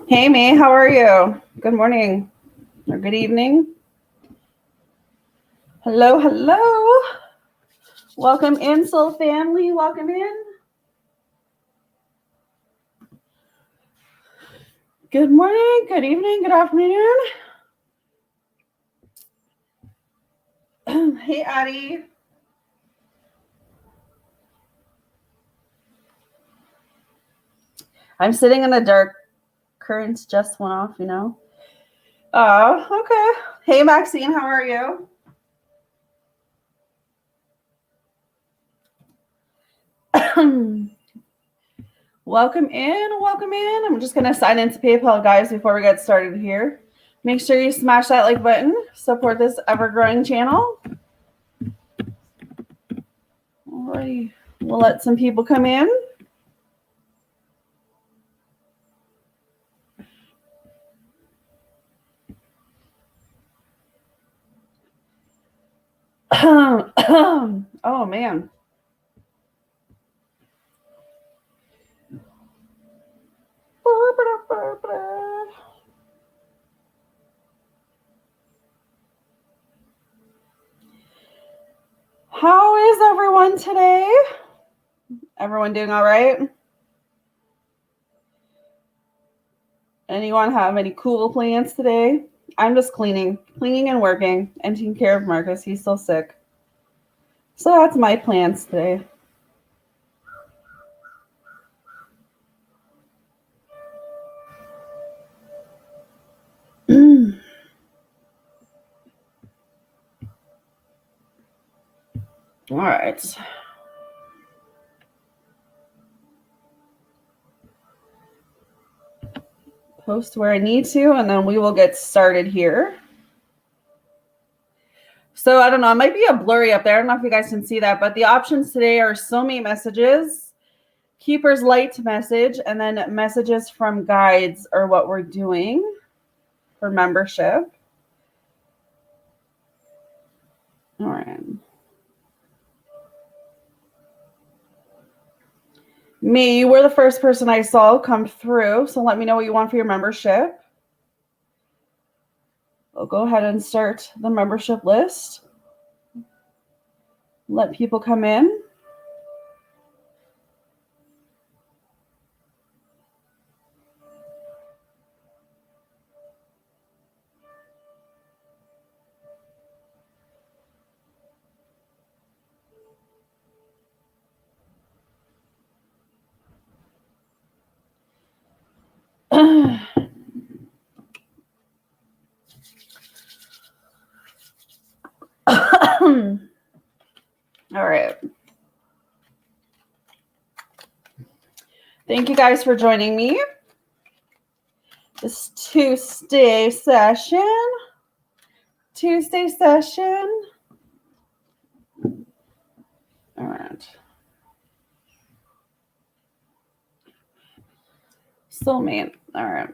Hey, May, how are you? Good morning or good evening. Hello, hello. Welcome in, Soul Family. Welcome in. Good morning, good evening, good afternoon. Hey, Addie. I'm sitting in the dark. Currents just went off, you know. Oh, okay. Hey, Maxine, how are you? Welcome in, welcome in. I'm just going to sign into PayPal, guys, before we get started here. Make sure you smash that like button. Support this ever-growing channel. Alrighty. We'll let some people come in. Oh, man. How is everyone today? Everyone doing all right? Anyone have any cool plans today? I'm just cleaning and working and taking care of Marcus. He's still sick. So that's my plans today. All right. Post where I need to, and then we will get started here. So I don't know, it might be a blurry up there. I don't know if you guys can see that, but the options today are soulmate messages, keeper's light message, and then messages from guides are what we're doing for membership. All right. Me, you were the first person I saw come through, so let me know what you want for your membership. I'll go ahead and start the membership list. Let people come in. All right. Thank you guys for joining me. This Tuesday session. All right. Soulmate. All right.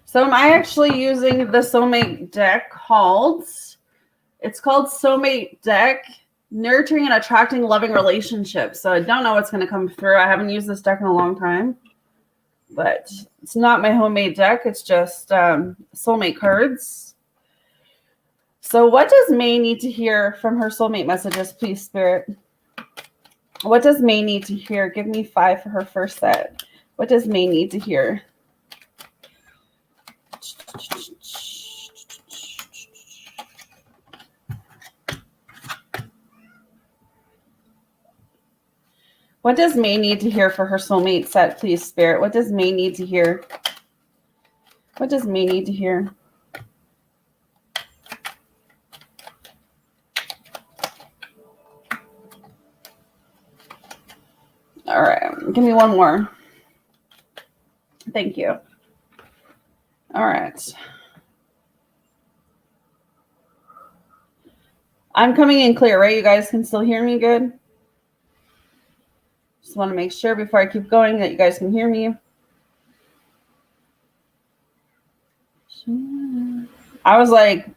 So am I actually using the Soulmate deck called, it's called Soulmate Deck, Nurturing and Attracting Loving Relationships. So I don't know what's going to come through. I haven't used this deck in a long time, but it's not my homemade deck. It's just soulmate cards. So what does May need to hear from her soulmate messages, please, Spirit? What does May need to hear? Give me 5 for her first set. What does May need to hear? What does May need to hear for her soulmate set, please, Spirit? What does May need to hear? What does May need to hear? All right, give me one more. Thank you. All right. I'm coming in clear, right? You guys can still hear me good? Just want to make sure before I keep going that you guys can hear me. I was like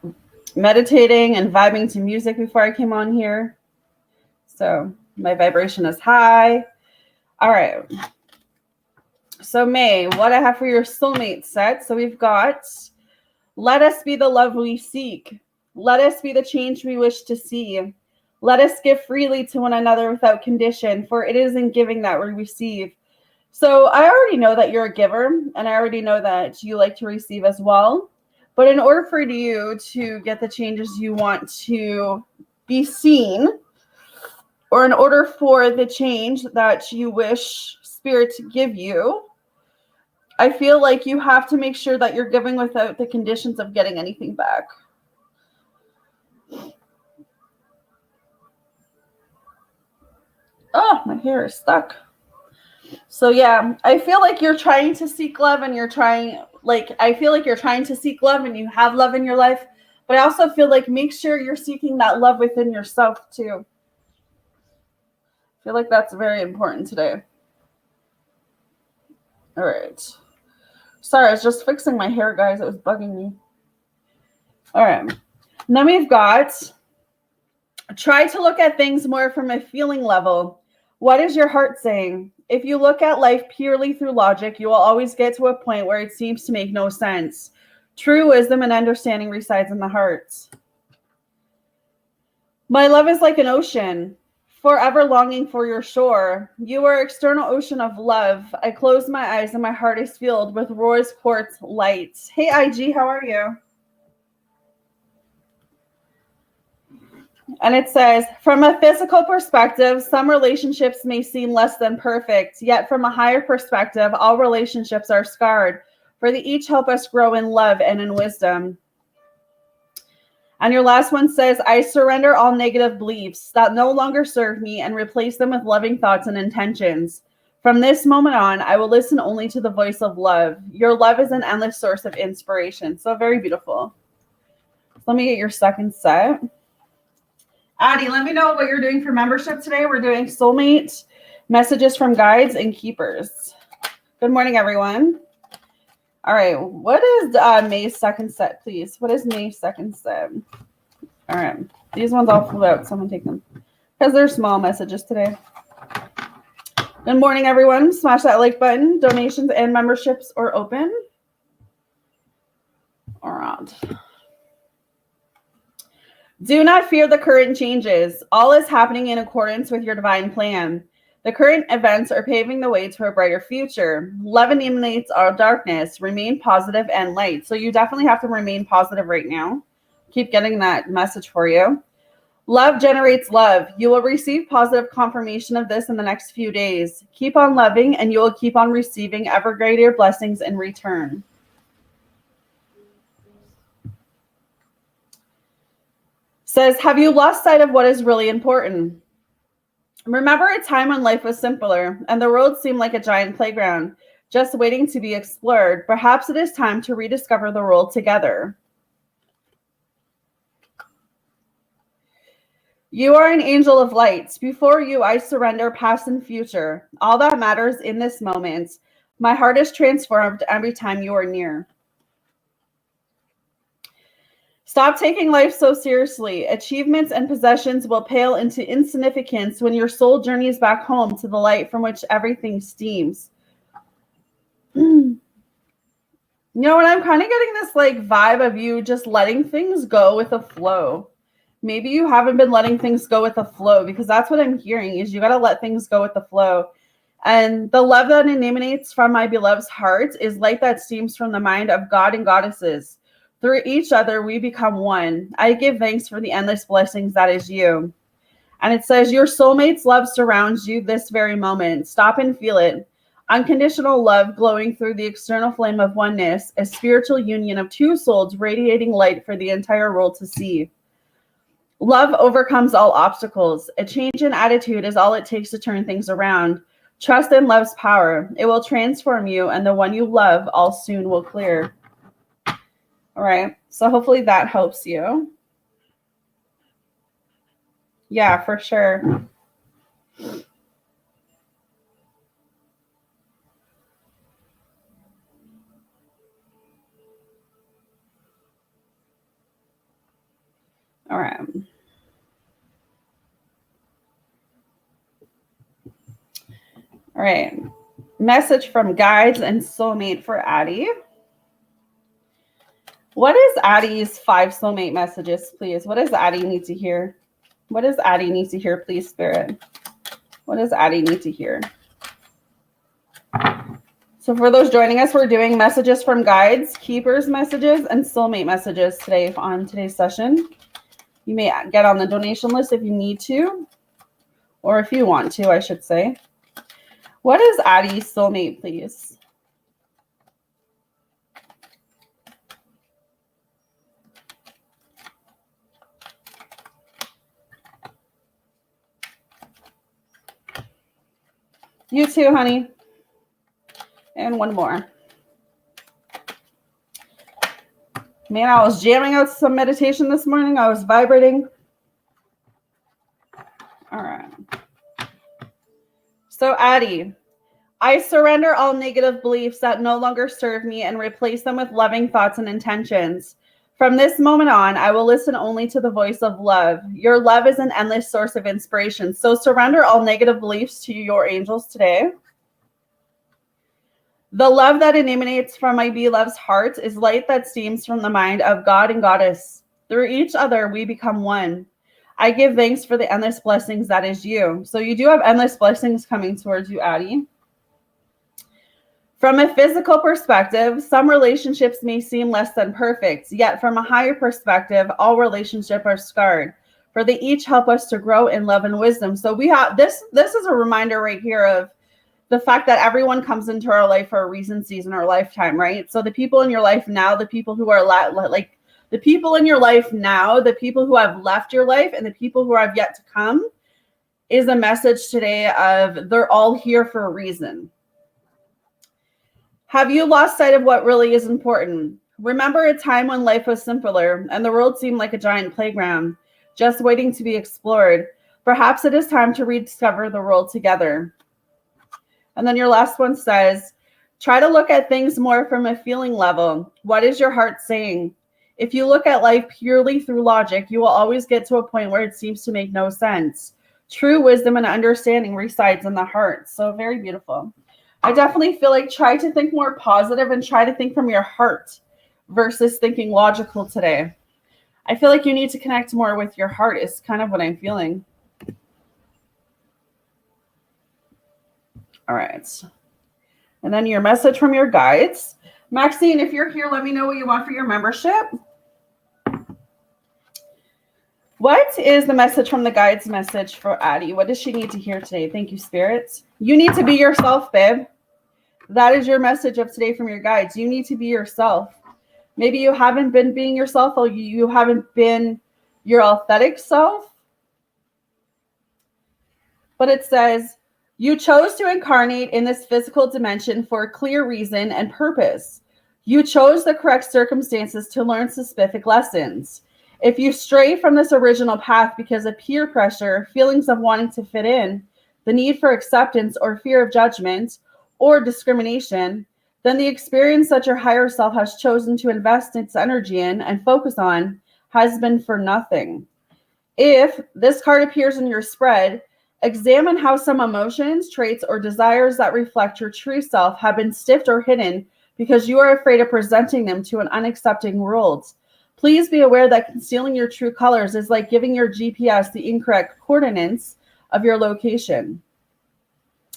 meditating and vibing to music before I came on here. So my vibration is high. All right. So May, what I have for your soulmate set. So we've got, let us be the love we seek. Let us be the change we wish to see. Let us give freely to one another without condition, for it is in giving that we receive. So I already know that you're a giver, and I already know that you like to receive as well. But in order for you to get the changes you want to be seen, or in order for the change that you wish Spirit to give you, I feel like you have to make sure that you're giving without the conditions of getting anything back. Oh, my hair is stuck. So yeah, I feel like you're trying to seek love, and I feel like you're trying to seek love and you have love in your life, but I also feel like make sure you're seeking that love within yourself too. I feel like that's very important today. All right. Sorry, I was just fixing my hair, guys. It was bugging me. All right. And then we've got, try to look at things more from a feeling level. What is your heart saying? If you look at life purely through logic, you will always get to a point where it seems to make no sense. True wisdom and understanding resides in the heart. My love is like an ocean, forever longing for your shore. You are external ocean of love. I close my eyes and my heart is filled with rose quartz light. Hey, IG, how are you? And it says, from a physical perspective, some relationships may seem less than perfect, yet from a higher perspective, all relationships are scarred, for they each help us grow in love and in wisdom. And your last one says, I surrender all negative beliefs that no longer serve me and replace them with loving thoughts and intentions. From this moment on, I will listen only to the voice of love. Your love is an endless source of inspiration. So very beautiful. Let me get your second set. Addie, let me know what you're doing for membership today. We're doing soulmate, messages from guides, and keepers. Good morning, everyone. All right, what is May's second set, please? What is May's second set? All right, these ones all flew out. Someone take them because they're small messages today. Good morning, everyone. Smash that like button. Donations and memberships are open. All right. Do not fear the current changes. All is happening in accordance with your divine plan. The current events are paving the way to a brighter future. Love eliminates all darkness. Remain positive and light. So you definitely have to remain positive right now. Keep getting that message for you. Love generates love. You will receive positive confirmation of this in the next few days. Keep on loving and you will keep on receiving ever greater blessings in return. Says, have you lost sight of what is really important? Remember a time when life was simpler and the world seemed like a giant playground, just waiting to be explored. Perhaps it is time to rediscover the world together. You are an angel of light. Before you, I surrender past and future. All that matters in this moment. My heart is transformed every time you are near. Stop taking life so seriously. Achievements and possessions will pale into insignificance when your soul journeys back home to the light from which everything steams. You know what? I'm kind of getting this like vibe of you just letting things go with the flow. Maybe you haven't been letting things go with the flow, because that's what I'm hearing is you got to let things go with the flow. And the love that emanates from my beloved's heart is light that steams from the mind of God and goddesses. Through each other, we become one. I give thanks for the endless blessings that is you. And it says, your soulmate's love surrounds you this very moment. Stop and feel it. Unconditional love glowing through the external flame of oneness, a spiritual union of two souls radiating light for the entire world to see. Love overcomes all obstacles. A change in attitude is all it takes to turn things around. Trust in love's power. It will transform you, and the one you love all soon will clear. All right, so hopefully that helps you. Yeah, for sure. All right. All right. Message from guides and soulmate for Addie. What is Addie's 5 soulmate messages, please? What does Addie need to hear? What does Addie need to hear, please, Spirit? What does Addie need to hear? So for those joining us, we're doing messages from guides, keepers messages, and soulmate messages today on today's session. You may get on the donation list if you need to, or if you want to, I should say. What is Addie's soulmate, please? You too, honey. And one more. Man, I was jamming out some meditation this morning. I was vibrating. All right. So, Addie, I surrender all negative beliefs that no longer serve me and replace them with loving thoughts and intentions. From this moment on, I will listen only to the voice of love. Your love is an endless source of inspiration. So surrender all negative beliefs to your angels today. The love that emanates from my beloved's heart is light that steams from the mind of God and Goddess. Through each other, we become one. I give thanks for the endless blessings that is you. So you do have endless blessings coming towards you, Addie. From a physical perspective, some relationships may seem less than perfect, yet from a higher perspective, all relationships are scarred, for they each help us to grow in love and wisdom. So we have this is a reminder right here of the fact that everyone comes into our life for a reason, season, or lifetime, right? So the people in your life now, the people who are like the people in your life now, the people who have left your life, and the people who have yet to come, is a message today of they're all here for a reason. Have you lost sight of what really is important? Remember a time when life was simpler and the world seemed like a giant playground, just waiting to be explored. Perhaps it is time to rediscover the world together. And then your last one says, try to look at things more from a feeling level. What is your heart saying? If you look at life purely through logic, you will always get to a point where it seems to make no sense. True wisdom and understanding resides in the heart. So very beautiful. I definitely feel like try to think more positive and try to think from your heart versus thinking logical today. I feel like you need to connect more with your heart is kind of what I'm feeling. All right. And then your message from your guides. Maxine, if you're here, let me know what you want for your membership. What is the message from the guides message for Addie? What does she need to hear today? Thank you, spirits. You need to be yourself, babe. That is your message of today from your guides. You need to be yourself. Maybe you haven't been being yourself, or you haven't been your authentic self. But it says, you chose to incarnate in this physical dimension for a clear reason and purpose. You chose the correct circumstances to learn specific lessons. If you stray from this original path because of peer pressure, feelings of wanting to fit in, the need for acceptance or fear of judgment, or discrimination, then the experience that your higher self has chosen to invest its energy in and focus on has been for nothing. If this card appears in your spread, examine how some emotions, traits, or desires that reflect your true self have been stiffed or hidden because you are afraid of presenting them to an unaccepting world. Please be aware that concealing your true colors is like giving your GPS the incorrect coordinates of your location.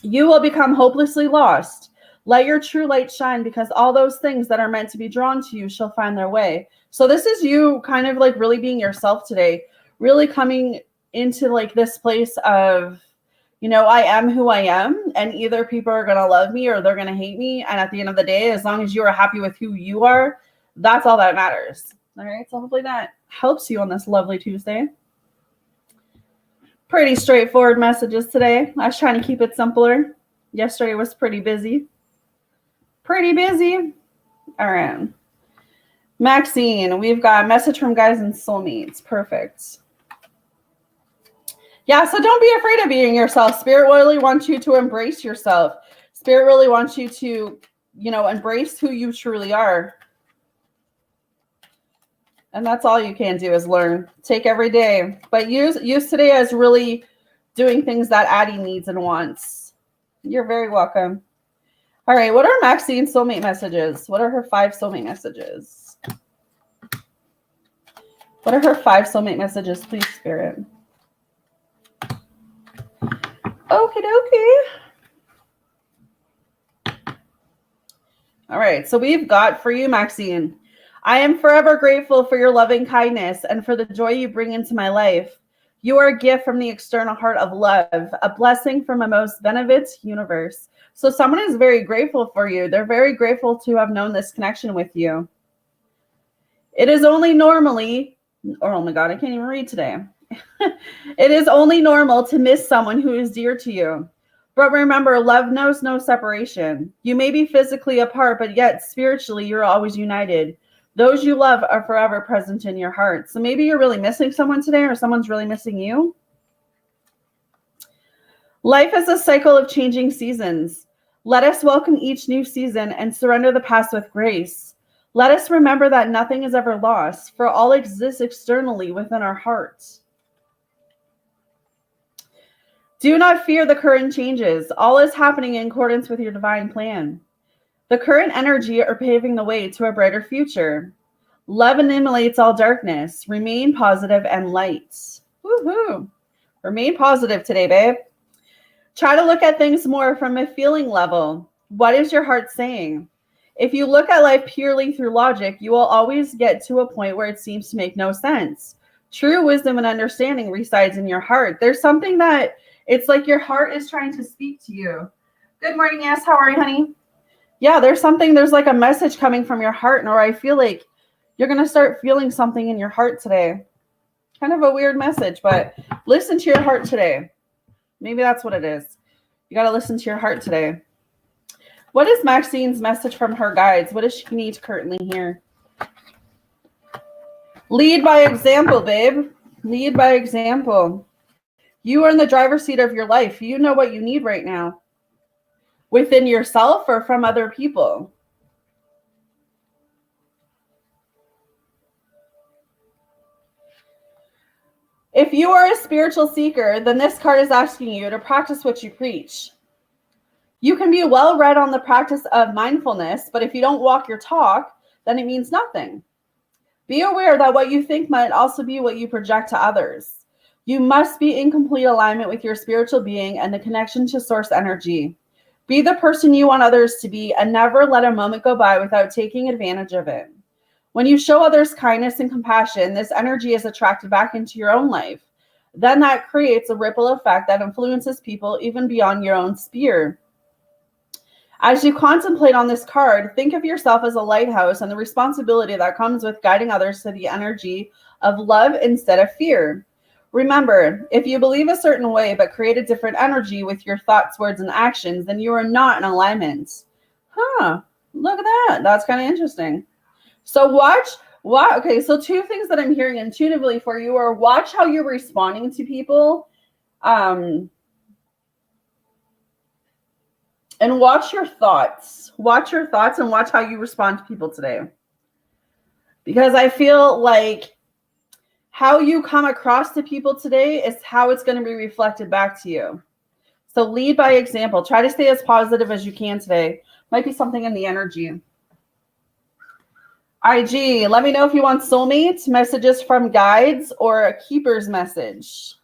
You will become hopelessly lost. Let your true light shine, because all those things that are meant to be drawn to you shall find their way. So this is you kind of like really being yourself today, really coming into like this place of, I am who I am, and either people are going to love me or they're going to hate me. And at the end of the day, as long as you are happy with who you are, that's all that matters. All right. So hopefully that helps you on this lovely Tuesday. Pretty straightforward messages today. I was trying to keep it simpler. Yesterday was pretty busy. All right. Maxine, we've got a message from guides and soulmates. Perfect. Yeah, so don't be afraid of being yourself. Spirit really wants you to embrace yourself. Spirit really wants you to, embrace who you truly are. And that's all you can do is learn. Take every day. But use today as really doing things that Addie needs and wants. You're very welcome. All right, what are Maxine's soulmate messages? What are her 5 soulmate messages? What are her 5 soulmate messages, please, Spirit? Okie dokie. All right, so we've got for you, Maxine. I am forever grateful for your loving kindness and for the joy you bring into my life. You are a gift from the external heart of love, a blessing from a most benevolent universe. So someone is very grateful for you. They're very grateful to have known this connection with you. It is only normally, oh my God, I can't even read today. It is only normal to miss someone who is dear to you. But remember, love knows no separation. You may be physically apart, but yet spiritually, you're always united. Those you love are forever present in your heart. So maybe you're really missing someone today, or someone's really missing you. Life is a cycle of changing seasons. Let us welcome each new season and surrender the past with grace. Let us remember that nothing is ever lost, for all exists externally within our hearts. Do not fear the current changes. All is happening in accordance with your divine plan. The current energy are paving the way to a brighter future. Love eliminates all darkness. Remain positive and light. Woohoo! Remain positive today, babe. Try to look at things more from a feeling level. What is your heart saying? If you look at life purely through logic, you will always get to a point where it seems to make no sense. True wisdom and understanding resides in your heart. There's something that it's like your heart is trying to speak to you. Good morning, yes. How are you, honey? Yeah, there's like a message coming from your heart, or I feel like you're going to start feeling something in your heart today. Kind of a weird message, but listen to your heart today. Maybe that's what it is. You got to listen to your heart today. What is Maxine's message from her guides? What does she need to currently hear? Lead by example, babe. Lead by example. You are in the driver's seat of your life. You know what you need right now. Within yourself or from other people. If you are a spiritual seeker, then this card is asking you to practice what you preach. You can be well read on the practice of mindfulness, but if you don't walk your talk, then it means nothing. Be aware that what you think might also be what you project to others. You must be in complete alignment with your spiritual being and the connection to source energy. Be the person you want others to be and never let a moment go by without taking advantage of it. When you show others kindness and compassion, this energy is attracted back into your own life. Then that creates a ripple effect that influences people even beyond your own sphere. As you contemplate on this card, think of yourself as a lighthouse and the responsibility that comes with guiding others to the energy of love instead of fear. Remember, if you believe a certain way but create a different energy with your thoughts, words, and actions, then you are not in alignment. Look at that. That's kind of interesting. So okay, so 2 things that I'm hearing intuitively for you are watch how you're responding to people. And watch your thoughts. Watch your thoughts and watch how you respond to people today. Because I feel like how you come across to people today is how it's going to be reflected back to you. So lead by example. Try to stay as positive as you can today. Might be something in the energy. IG, let me know if you want soulmates, messages from guides, or a keeper's message.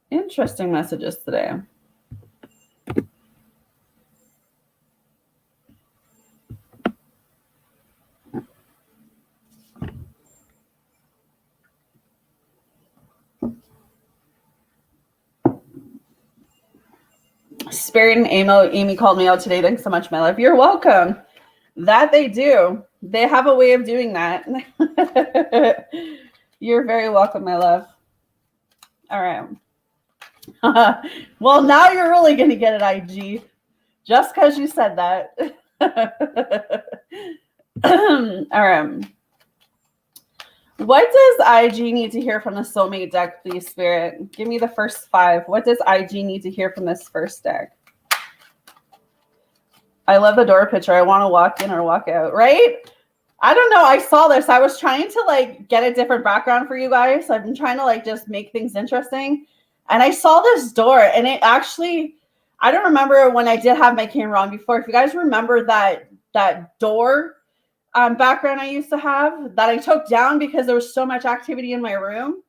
Interesting messages today. Spirit and Amy called me out today. Thanks so much, my love. You're welcome. That they do. They have a way of doing that. You're very welcome, my love. All right. Well, now you're really going to get it, IG. Just because you said that. All right. What does IG need to hear from the soulmate deck, please, Spirit? Give me the first 5. What does IG need to hear from this first deck? I love the door picture. I want to walk in or walk out, right? I don't know. I saw this. I was trying to like get a different background for you guys. I've been trying to like just make things interesting. And I saw this door and it actually, I don't remember when I did have my camera on before. If you guys remember that door background I used to have that I took down because there was so much activity in my room.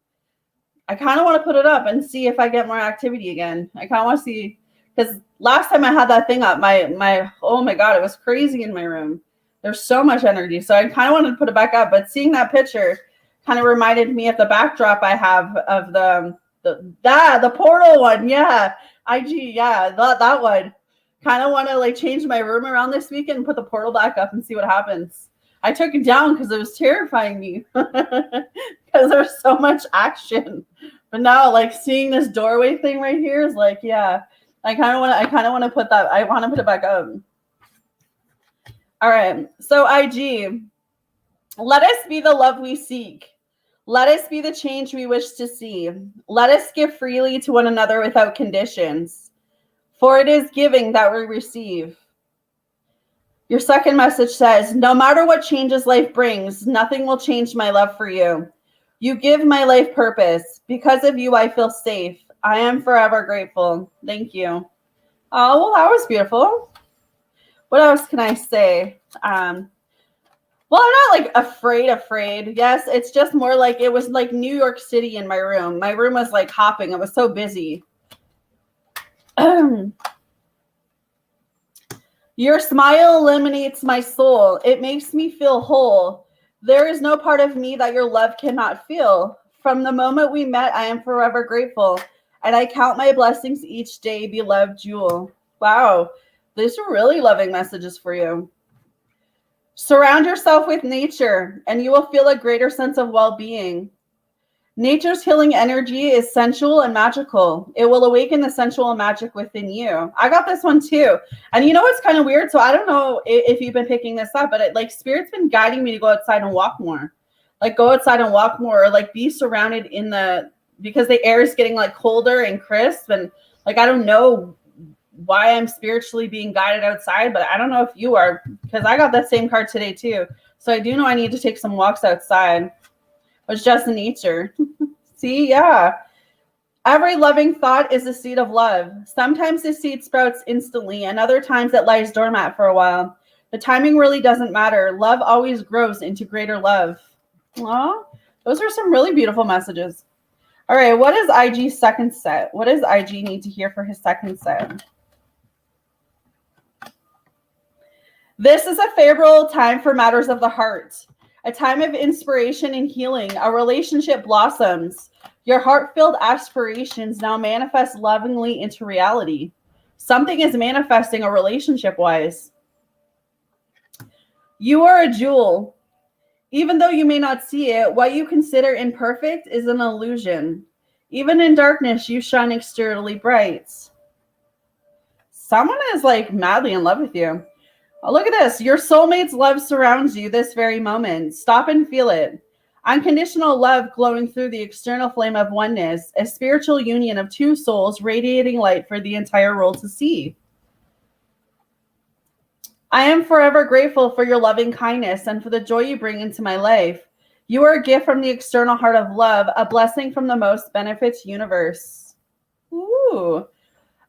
I kind of want to put it up and see if I get more activity again. I kind of want to see, because last time I had that thing up, my oh my God, it was crazy in my room. There's so much energy. So I kind of wanted to put it back up, but seeing that picture kind of reminded me of the backdrop I have of the portal one. Yeah. IG. Yeah. That one. Kind of want to like change my room around this weekend and put the portal back up and see what happens. I took it down because it was terrifying me because there's so much action. But now like seeing this doorway thing right here is like, yeah. I kind of want to put that. I want to put it back up. All right. So IG, let us be the love we seek. Let us be the change we wish to see. Let us give freely to one another without conditions. For it is giving that we receive. Your second message says, no matter what changes life brings, nothing will change my love for you. You give my life purpose. Because of you, I feel safe. I am forever grateful. Thank you. Oh, well, that was beautiful. What else can I say? Well, I'm not like afraid. Yes, it's just more like it was like New York City in my room. My room was like hopping. It was so busy. Your smile illuminates my soul. It makes me feel whole. There is no part of me that your love cannot feel. From the moment we met, I am forever grateful. And I count my blessings each day, beloved Jewel. Wow, these are really loving messages for you. Surround yourself with nature, and you will feel a greater sense of well-being. Nature's healing energy is sensual and magical. It will awaken the sensual magic within you. I got this one too. And you know what's kind of weird? So I don't know if you've been picking this up, but Spirit's been guiding me to go outside and walk more. Like go outside and walk more, or like be surrounded because the air is getting like colder and crisp, and like I don't know why I'm spiritually being guided outside, but I don't know if you are, because I got that same card today too. So I do know I need to take some walks outside, which is just nature. See, yeah. Every loving thought is a seed of love. Sometimes the seed sprouts instantly, and other times it lies dormant for a while. The timing really doesn't matter. Love always grows into greater love. Aw, those are some really beautiful messages. All right, what is IG's second set? What does IG need to hear for his second set? This is a favorable time for matters of the heart. A time of inspiration and healing. A relationship blossoms. Your heart-filled aspirations now manifest lovingly into reality. Something is manifesting a relationship-wise. You are a jewel. Even though you may not see it, what you consider imperfect is an illusion. Even in darkness, you shine exteriorly bright. Someone is like madly in love with you. Oh, look at this. Your soulmate's love surrounds you this very moment. Stop and feel it. Unconditional love glowing through the external flame of oneness, a spiritual union of two souls radiating light for the entire world to see. I am forever grateful for your loving kindness and for the joy you bring into my life. You are a gift from the external heart of love, a blessing from the most benefits universe. Ooh.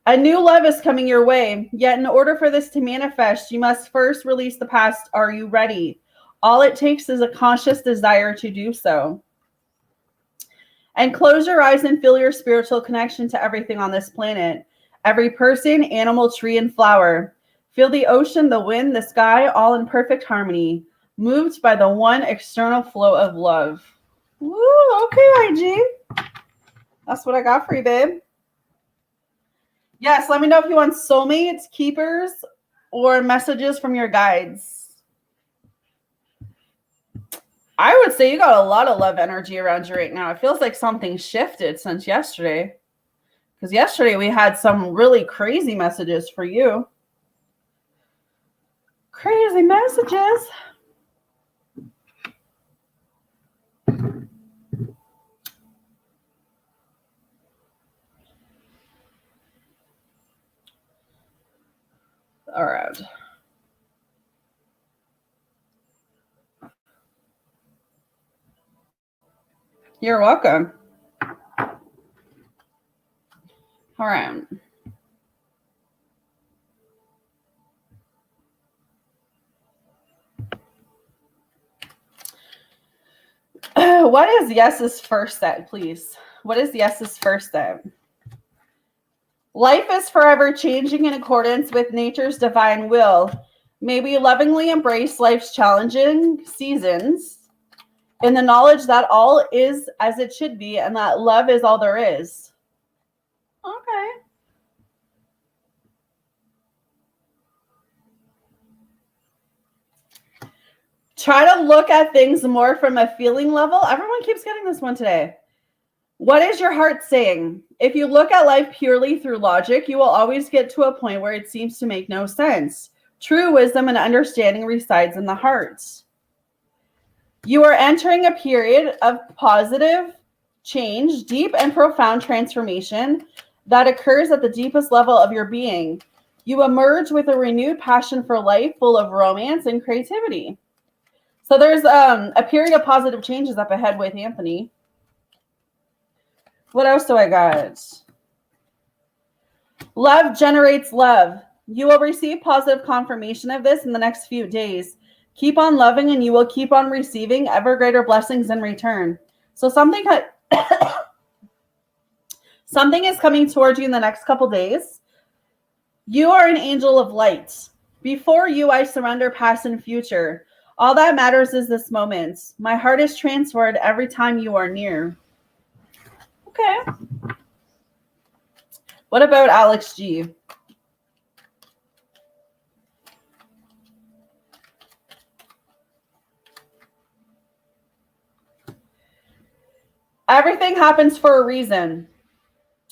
A new love is coming your way, yet in order for this to manifest, you must first release the past. Are you ready? All it takes is a conscious desire to do so. And close your eyes and feel your spiritual connection to everything on this planet. Every person, animal, tree, and flower. Feel the ocean, the wind, the sky, all in perfect harmony, moved by the one external flow of love. Woo, okay, IG. That's what I got for you, babe. Yes, let me know if you want soulmates, keepers, or messages from your guides. I would say you got a lot of love energy around you right now. It feels like something shifted since yesterday. Because yesterday we had some really crazy messages for you. Crazy messages. All right. You're welcome. All right. What is Yes's first step, please? What is Yes's first step? Life is forever changing in accordance with nature's divine will. May we lovingly embrace life's challenging seasons in the knowledge that all is as it should be and that love is all there is. Okay. Try to look at things more from a feeling level. Everyone keeps getting this one today. What is your heart saying? If you look at life purely through logic, you will always get to a point where it seems to make no sense. True wisdom and understanding resides in the heart. You are entering a period of positive change, deep and profound transformation that occurs at the deepest level of your being. You emerge with a renewed passion for life, full of romance and creativity. So there's a period of positive changes up ahead with Anthony. What else do I got? Love generates love. You will receive positive confirmation of this in the next few days. Keep on loving and you will keep on receiving ever greater blessings in return. So something is coming towards you in the next couple days. You are an angel of light. Before you, I surrender past and future. All that matters is this moment. My heart is transferred every time you are near. Okay. What about Alex G? Everything happens for a reason.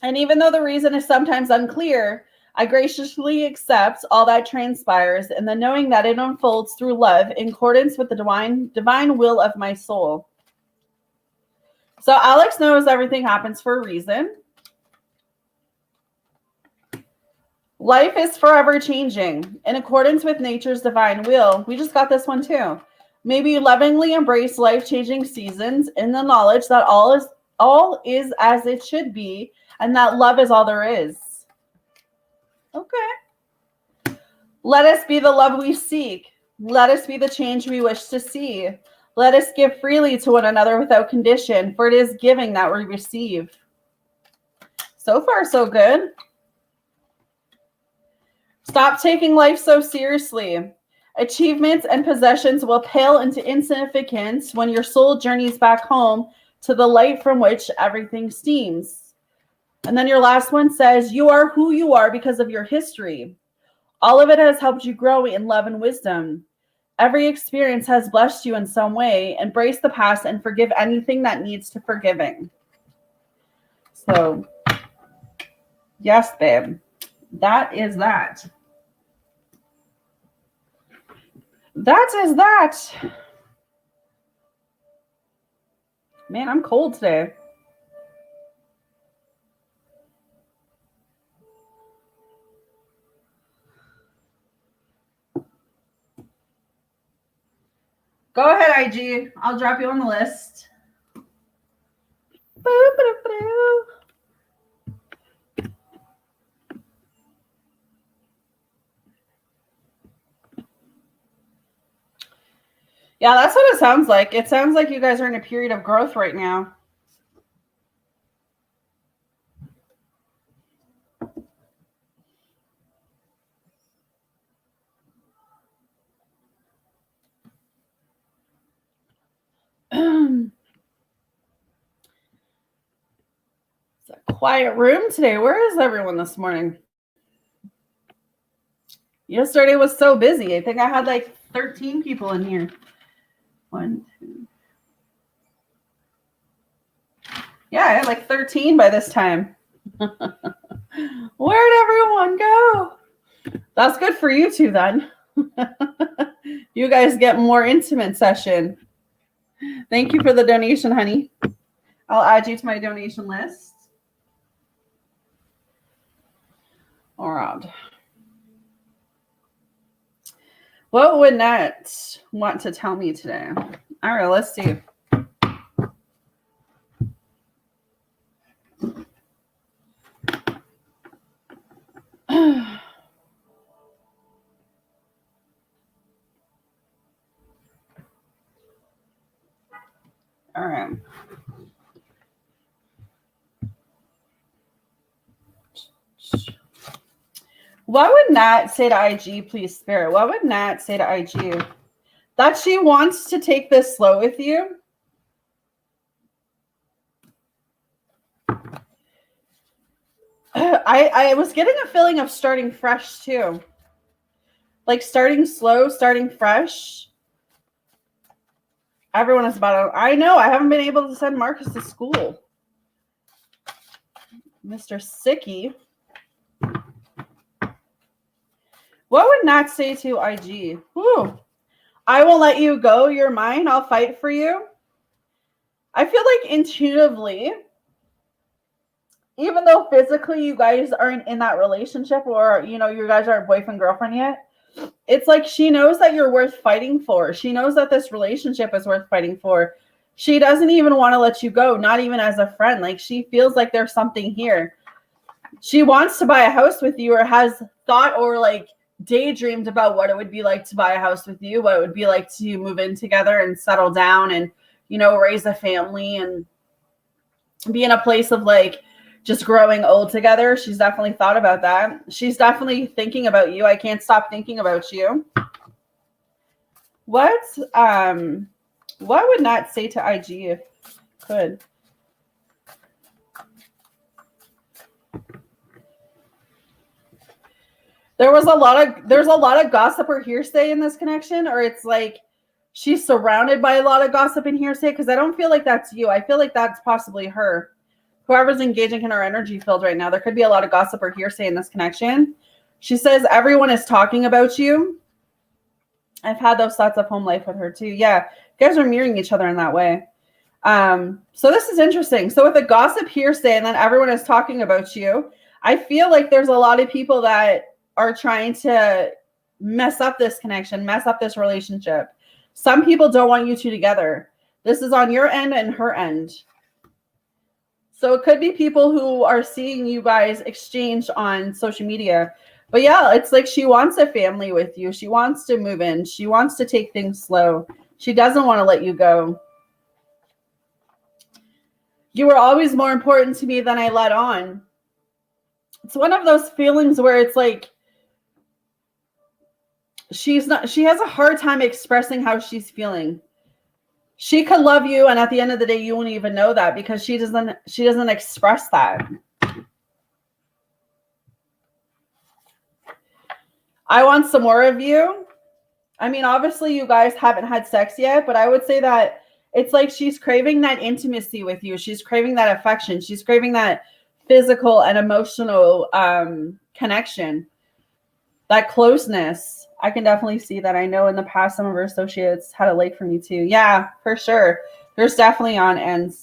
And even though the reason is sometimes unclear, I graciously accept all that transpires and the knowing that it unfolds through love in accordance with the divine will of my soul. So Alex knows everything happens for a reason. Life is forever changing in accordance with nature's divine will. We just got this one too. Maybe lovingly embrace life-changing seasons in the knowledge that all is as it should be and that love is all there is. Okay. Let us be the love we seek. Let us be the change we wish to see. Let us give freely to one another without condition, for it is giving that we receive. So far, so good. Stop taking life so seriously. Achievements and possessions will pale into insignificance when your soul journeys back home to the light from which everything steams. And then your last one says, you are who you are because of your history. All of it has helped you grow in love and wisdom. Every experience has blessed you in some way. Embrace the past and forgive anything that needs to forgiving. So, yes, babe. That is that. That is that. Man, I'm cold today. Go ahead, IG. I'll drop you on the list. Yeah, that's what it sounds like. It sounds like you guys are in a period of growth right now. It's a quiet room today. Where is everyone this morning? Yesterday was so busy. I think I had like 13 people in here. 1, 2. Yeah, I had like 13 by this time. Where'd everyone go? That's good for you two then. You guys get more intimate session. Thank you for the donation, honey. I'll add you to my donation list. All right. What would Nat want to tell me today? All right, let's see. All right. What would Nat say to IG, please, Spirit? What would Nat say to IG? That she wants to take this slow with you. I was getting a feeling of starting fresh too. Like starting slow, starting fresh. Everyone is about to, I know, I haven't been able to send Marcus to school. Mr. Sicky. What would Nat say to IG? Whew. I won't let you go. You're mine. I'll fight for you. I feel like intuitively, even though physically you guys aren't in that relationship or, you know, you guys aren't boyfriend, girlfriend yet, it's like she knows that you're worth fighting for. She knows that this relationship is worth fighting for. She doesn't even want to let you go, not even as a friend. Like she feels like there's something here. She wants to buy a house with you or has thought or like daydreamed about what it would be like to buy a house with you, what it would be like to move in together and settle down and, you know, raise a family and be in a place of like just growing old together. She's definitely thought about that. She's definitely thinking about you. I can't stop thinking about you. What would Nat say to IG if could? There's a lot of gossip or hearsay in this connection, or it's like she's surrounded by a lot of gossip and hearsay, because I don't feel like that's you. I feel like that's possibly her. Whoever's engaging in our energy field right now, there could be a lot of gossip or hearsay in this connection. She says everyone is talking about you. I've had those thoughts of home life with her too. Yeah, you guys are mirroring each other in that way. So this is interesting. So with the gossip hearsay and then everyone is talking about you, I feel like there's a lot of people that are trying to mess up this connection, mess up this relationship. Some people don't want you two together. This is on your end and her end. So it could be people who are seeing you guys exchange on social media. But yeah, it's like she wants a family with you. She wants to move in. She wants to take things slow. She doesn't want to let you go. You were always more important to me than I let on. It's one of those feelings where it's like she has a hard time expressing how she's feeling. She could love you, and at the end of the day, you won't even know that because she doesn't express that. I want some more of you. I mean, obviously, you guys haven't had sex yet, but I would say that it's like she's craving that intimacy with you. She's craving that affection. She's craving that physical and emotional connection, that closeness. I can definitely see that. I know in the past, some of her associates had a lake for me too. Yeah, for sure. There's definitely on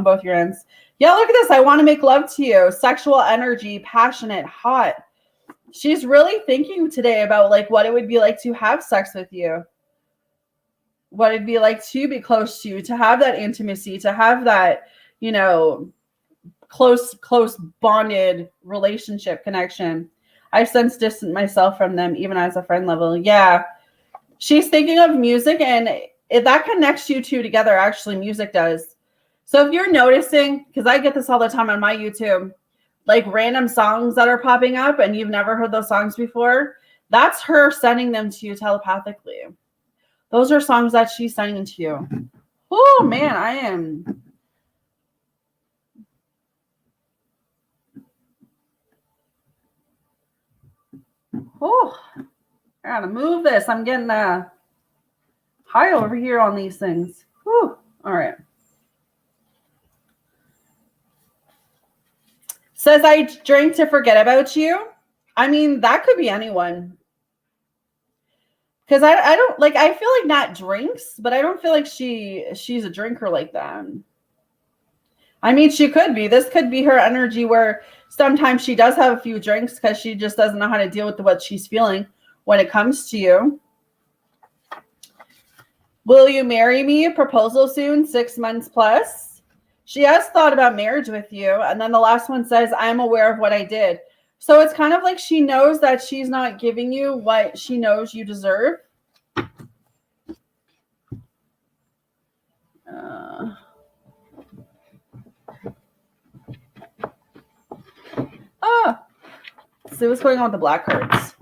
both your ends. Yeah, look at this. I want to make love to you. Sexual energy, passionate, hot. She's really thinking today about like what it would be like to have sex with you. What it'd be like to be close to you, to have that intimacy, to have that, you know, close bonded relationship connection. I sense distant myself from them, even as a friend level. Yeah. She's thinking of music, and that connects you two together. Actually, music does. So if you're noticing, because I get this all the time on my YouTube, like random songs that are popping up and you've never heard those songs before, that's her sending them to you telepathically. Those are songs that she's sending to you. Oh, man, I am... Oh, I gotta move this. I'm getting high over here on these things. Whew. All right. Says I drink to forget about you. I mean, that could be anyone. Because I don't like, I feel like Nat drinks, but I don't feel like she's a drinker like that. I mean, she could be. This could be her energy where sometimes she does have a few drinks because she just doesn't know how to deal with what she's feeling when it comes to you. Will you marry me? Proposal soon, 6 months plus. She has thought about marriage with you. And then the last one says, I'm aware of what I did. So it's kind of like she knows that she's not giving you what she knows you deserve. Let's see what's going on with the black cards.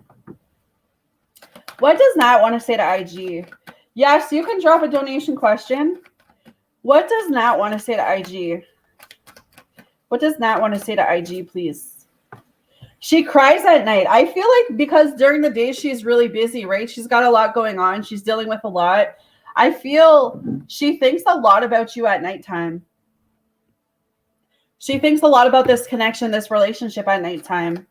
What does Nat want to say to IG? Yes, you can drop a donation question. What does Nat want to say to IG? What does Nat want to say to IG, please? She cries at night. I feel like because during the day she's really busy, right? She's got a lot going on. She's dealing with a lot. I feel she thinks a lot about you at nighttime. She thinks a lot about this connection, this relationship at nighttime.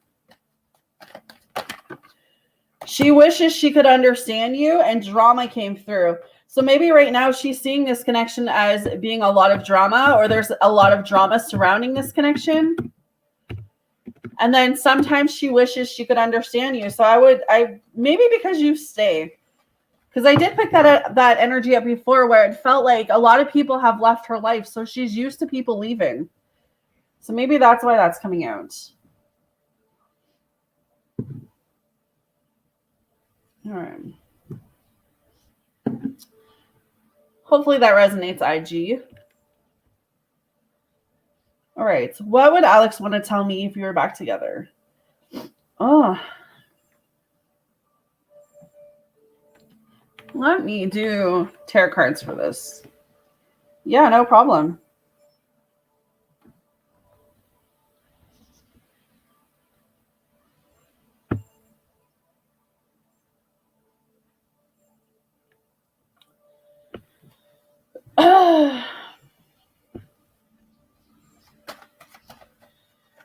She wishes she could understand you, and drama came through. So maybe right now she's seeing this connection as being a lot of drama, or there's a lot of drama surrounding this connection. And then sometimes she wishes she could understand you. So I maybe because you stay. Because I did pick that energy up before where it felt like a lot of people have left her life. So she's used to people leaving. So maybe that's why that's coming out. All right. Hopefully that resonates, IG. All right. What would Alex want to tell me if you were back together? Oh. Let me do tarot cards for this. Yeah, no problem.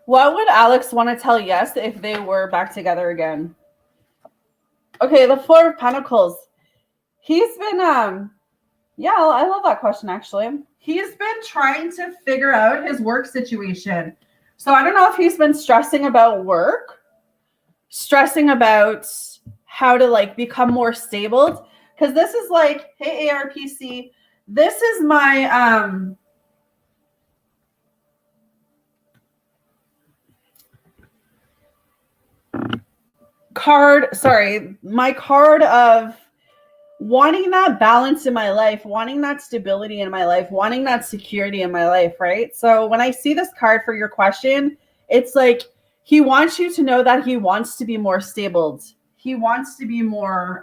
What would Alex want to tell Yes if they were back together again? Okay, the Four of Pentacles. He's been, yeah, I love that question, actually. He's been trying to figure out his work situation. So I don't know if he's been stressing about work, stressing about how to, like, become more stable. Because this is like, hey, ARPC, this is my, my card of wanting that balance in my life, wanting that stability in my life, wanting that security in my life, right? So when I see this card for your question, it's like he wants you to know that he wants to be more stable. He wants to be more,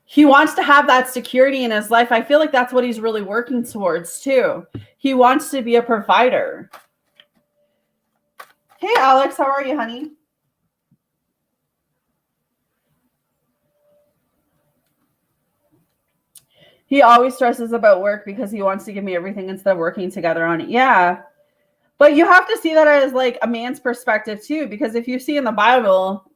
he wants to have that security in his life. I feel like that's what he's really working towards too. He wants to be a provider. Hey, Alex, how are you, honey? He always stresses about work because he wants to give me everything instead of working together on it. Yeah. But you have to see that as like a man's perspective too, because if you see in the Bible,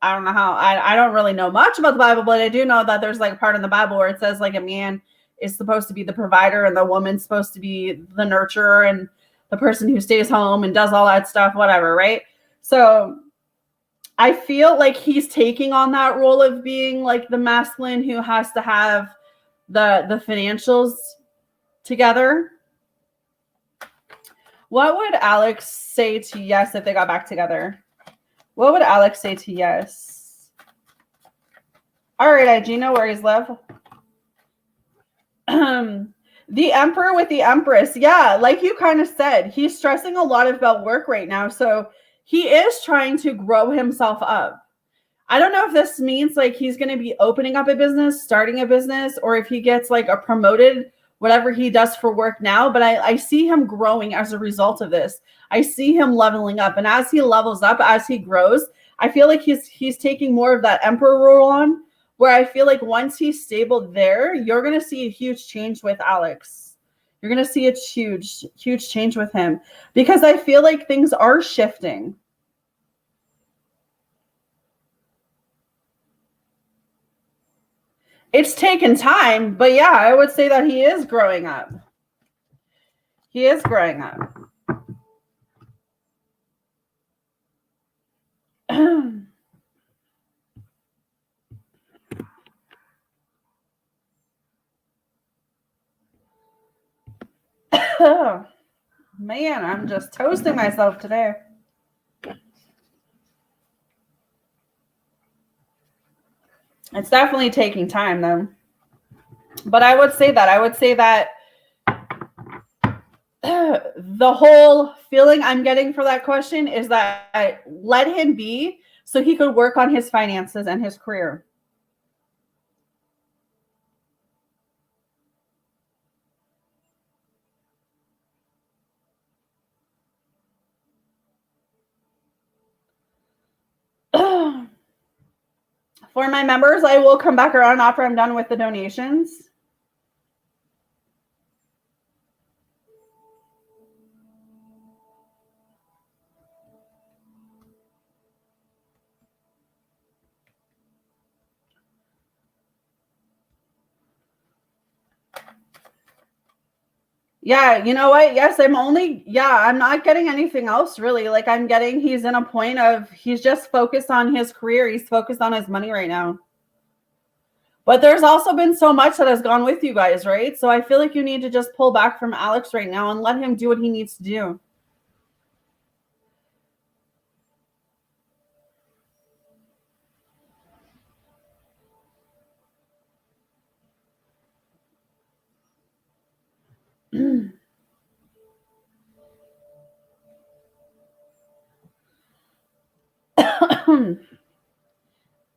I don't know how, I don't really know much about the Bible, but I do know that there's like a part in the Bible where it says like a man is supposed to be the provider and the woman's supposed to be the nurturer and the person who stays home and does all that stuff, whatever, right? So I feel like he's taking on that role of being like the masculine who has to have the financials together. What would Alex say to Yes if they got back together? What would Alex say to Yes? All right, IG, no worries, love. The Emperor with the Empress. Yeah, like you kind of said, he's stressing a lot about work right now. So he is trying to grow himself up. I don't know if this means like he's going to be opening up a business, starting a business, or if he gets like a promoted whatever he does for work now, but I see him growing as a result of this. I see him leveling up, and as he levels up, as he grows, I feel like he's taking more of that emperor role on, where I feel like once he's stable there, you're going to see a huge change with Alex. You're going to see a huge change with him, because I feel like things are shifting. It's taken time, but yeah, I would say that he is growing up. He is growing up. Man, I'm just toasting myself today. It's definitely taking time, though. But I would say that the whole feeling I'm getting for that question is that I let him be so he could work on his finances and his career. For my members, I will come back around after I'm done with the donations. Yeah, you know what? Yes, I'm not getting anything else really. Like I'm getting, he's in a point of, he's just focused on his career. He's focused on his money right now. But there's also been so much that has gone with you guys, right? So I feel like you need to just pull back from Alex right now and let him do what he needs to do.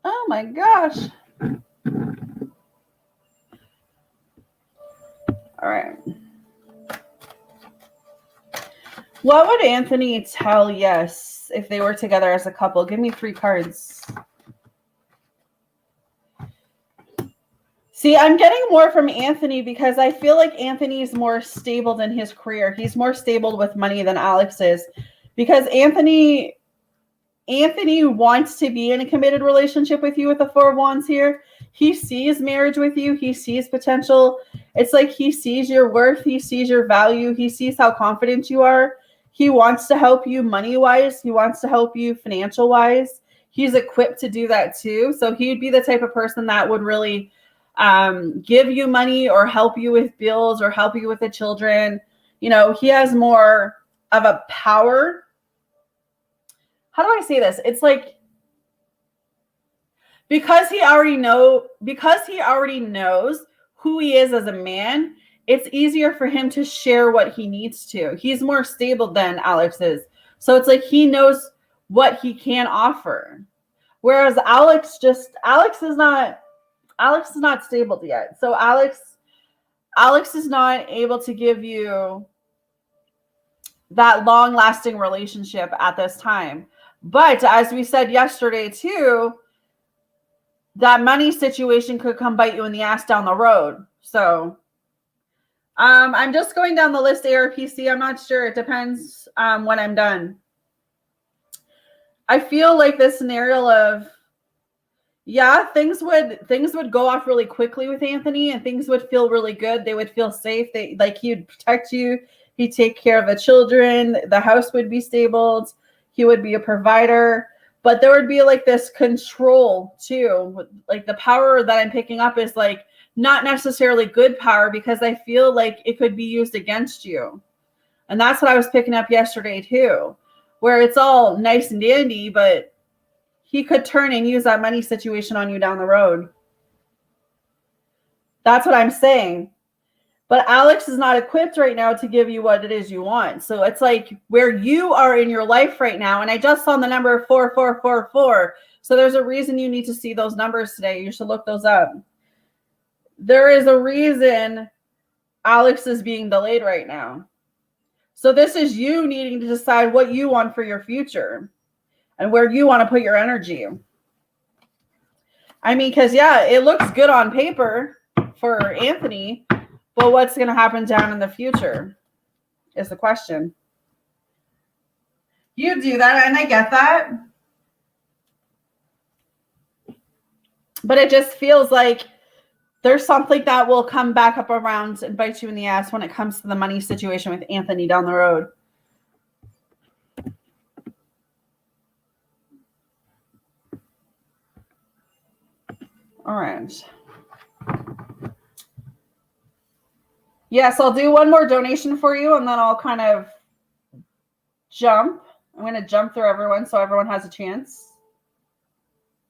Oh my gosh. All right. What would Anthony tell Yes if they were together as a couple? Give me 3 cards. See, I'm getting more from Anthony because I feel like Anthony's more stable than his career. He's more stable with money than Alex is, because Anthony wants to be in a committed relationship with you with the 4 of Wands here. He sees marriage with you. He sees potential. It's like he sees your worth. He sees your value. He sees how confident you are. He wants to help you money-wise. He wants to help you financial-wise. He's equipped to do that too. So he'd be the type of person that would really give you money or help you with bills or help you with the children. You know, he has more of a power. How do I say this? It's like, because he already knows who he is as a man, it's easier for him to share what he needs to. He's more stable than Alex is. So it's like he knows what he can offer. Whereas Alex is not stable yet. So Alex is not able to give you that long-lasting relationship at this time. But as we said yesterday too, that money situation could come bite you in the ass down the road. So I'm just going down the list, ARPC. I'm not sure. It depends when I'm done. I feel like this scenario of, yeah, things would go off really quickly with Anthony, and things would feel really good. They would feel safe. He would protect you. He'd take care of the children. The house would be stabled. He would be a provider. But there would be like this control too. Like the power that I'm picking up is like not necessarily good power, because I feel like it could be used against you. And that's what I was picking up yesterday too, where it's all nice and dandy, but he could turn and use that money situation on you down the road. That's what I'm saying. But Alex is not equipped right now to give you what it is you want. So it's like where you are in your life right now. And I just saw the number 4444. So there's a reason you need to see those numbers today. You should look those up. There is a reason Alex is being delayed right now. So this is you needing to decide what you want for your future and where you want to put your energy. I mean, because, yeah, it looks good on paper for Anthony, but what's going to happen down in the future is the question. You do that, and I get that. But it just feels like there's something that will come back up around and bite you in the ass when it comes to the money situation with Anthony down the road. All right. Yes, I'll do one more donation for you, and then I'll kind of jump. I'm going to jump through everyone so everyone has a chance.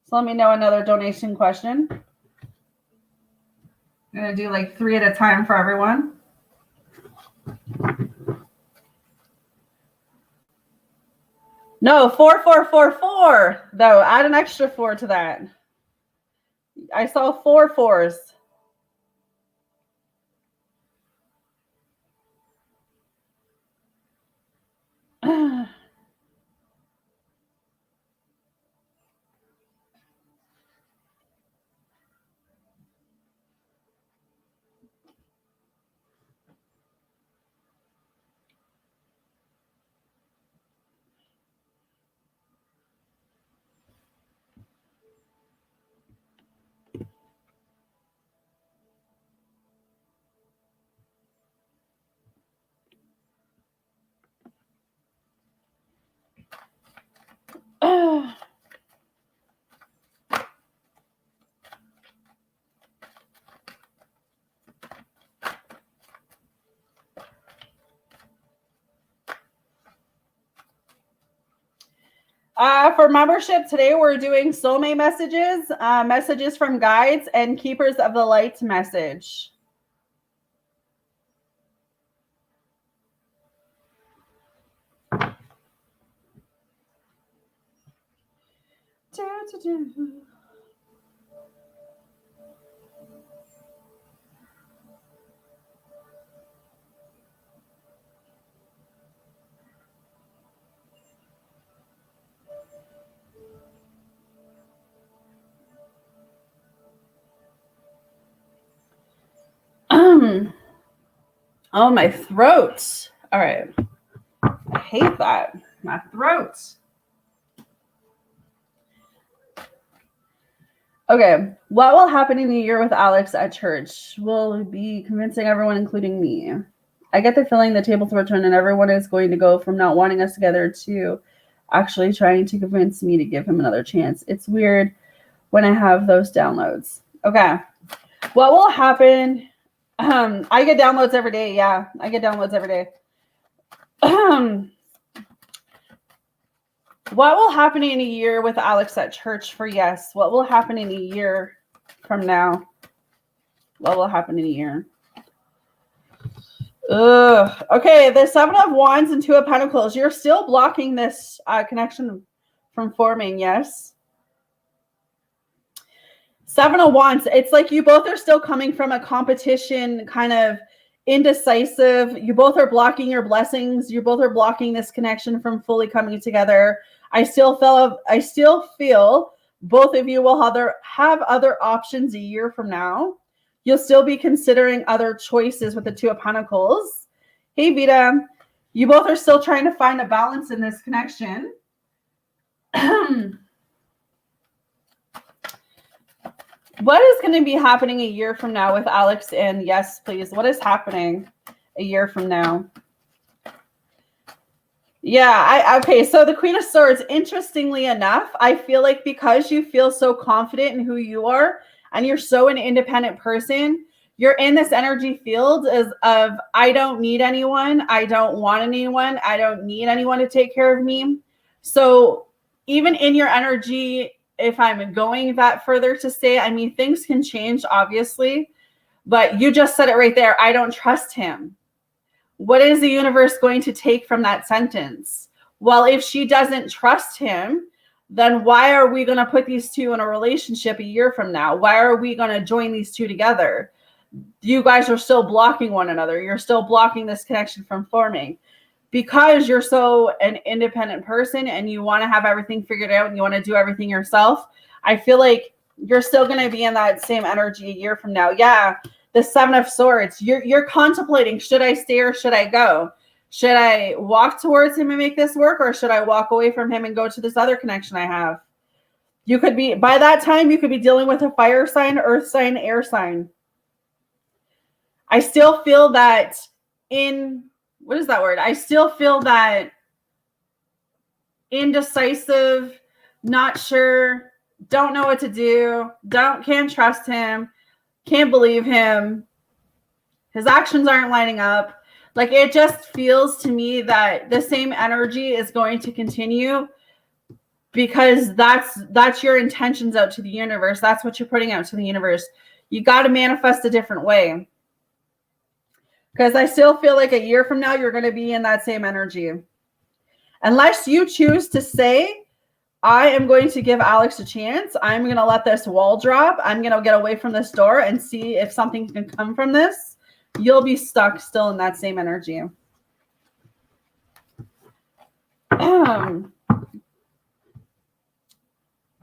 So let me know another donation question. I'm going to do like 3 at a time for everyone. No, 4444, though. Add an extra 4 to that. I saw 4 4s. For membership today, we're doing soulmate messages, messages from guides, and keepers of the light message. Oh, my throat. All right. I hate that. My throat. Okay. What will happen in a year with Alex at church? Will be convincing everyone, including me. I get the feeling the tables will turn and everyone is going to go from not wanting us together to actually trying to convince me to give him another chance. It's weird when I have those downloads. Okay. What will happen? I get downloads every day. Yeah, I get downloads every day. What will happen in a year with Alex at church for yes? What will happen in a year from now? What will happen in a year? Ugh. Okay, the 7 of Wands and 2 of Pentacles. You're still blocking this connection from forming, yes? 7 of Wands. It's like you both are still coming from a competition, kind of indecisive. You both are blocking your blessings. You both are blocking this connection from fully coming together. I still feel both of you will have other options a year from now. You'll still be considering other choices with the 2 of Pentacles. Hey, Vita, you both are still trying to find a balance in this connection. What is going to be happening a year from now with Alex and yes, please? What is happening a year from now? Yeah, okay. So the Queen of Swords, interestingly enough, I feel like because you feel so confident in who you are and you're so an independent person, you're in this energy field of I don't need anyone. I don't want anyone. I don't need anyone to take care of me. So even in your energy, if I'm going that further to say, I mean, things can change, obviously, but you just said it right there. I don't trust him. What is the universe going to take from that sentence? Well, if she doesn't trust him, then why are we going to put these two in a relationship a year from now? Why are we going to join these two together? you guys are still blocking one another. You're still blocking this connection from forming because you're so an independent person and you want to have everything figured out and you want to do everything yourself. I feel like you're still going to be in that same energy a year from now. Yeah, the Seven of Swords. You're contemplating, should I stay or should I go? Should I walk towards him and make this work, or should I walk away from him and go to this other connection I have? You could be, by that time, you could be dealing with a fire sign, earth sign, air sign. I still feel that what is that word? I still feel that indecisive, not sure, don't know what to do, can't trust him, can't believe him. His actions aren't lining up. Like, it just feels to me that the same energy is going to continue because that's your intentions out to the universe. That's what you're putting out to the universe. You got to manifest a different way. Because I still feel like a year from now, you're going to be in that same energy. Unless you choose to say, I am going to give Alex a chance. I'm going to let this wall drop. I'm going to get away from this door and see if something can come from this. You'll be stuck still in that same energy. All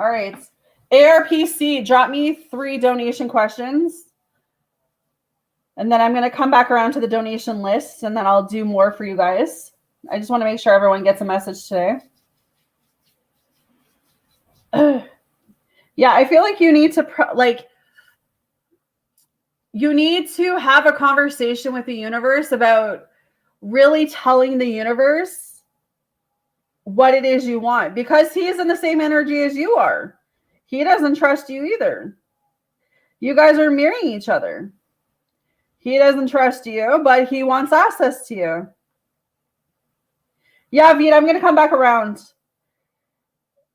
right. ARPC, drop me 3 donation questions. And then I'm going to come back around to the donation list, and then I'll do more for you guys. I just want to make sure everyone gets a message today. Yeah, I feel like you need to you need to have a conversation with the universe about really telling the universe what it is you want, because he's in the same energy as you are. He doesn't trust you either. You guys are mirroring each other. He doesn't trust you, but he wants access to you. Yeah, Vita, I'm going to come back around.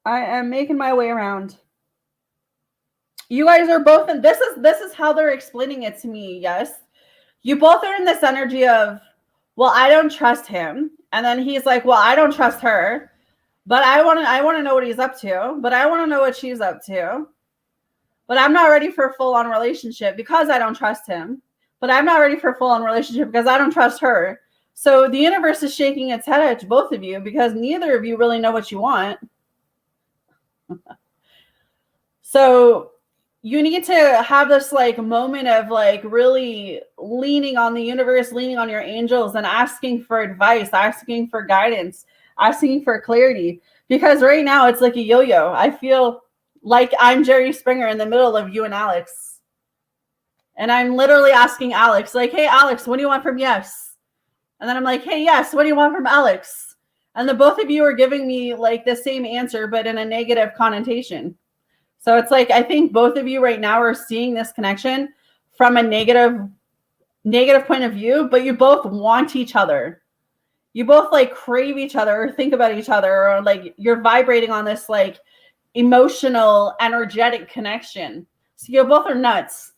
I am making my way around. You guys are both in, this is how they're explaining it to me. Yes. You both are in this energy of, well, I don't trust him. And then he's like, well, I don't trust her, but I want to know what he's up to, but I want to know what she's up to. But I'm not ready for a full-on relationship because I don't trust him. But I'm not ready for a full-on relationship because I don't trust her. So the universe is shaking its head at both of you because neither of you really know what you want. So you need to have this like moment of like really leaning on the universe, leaning on your angels and asking for advice, asking for guidance, asking for clarity. Because right now it's like a yo-yo. I feel like I'm Jerry Springer in the middle of you and Alex. And I'm literally asking Alex, like, hey, Alex, what do you want from Yes? And then I'm like, hey, Yes, what do you want from Alex? And the both of you are giving me like the same answer, but in a negative connotation. So it's like, I think both of you right now are seeing this connection from a negative point of view, but you both want each other. You both like crave each other or think about each other, or like you're vibrating on this like emotional, energetic connection. So you both are nuts.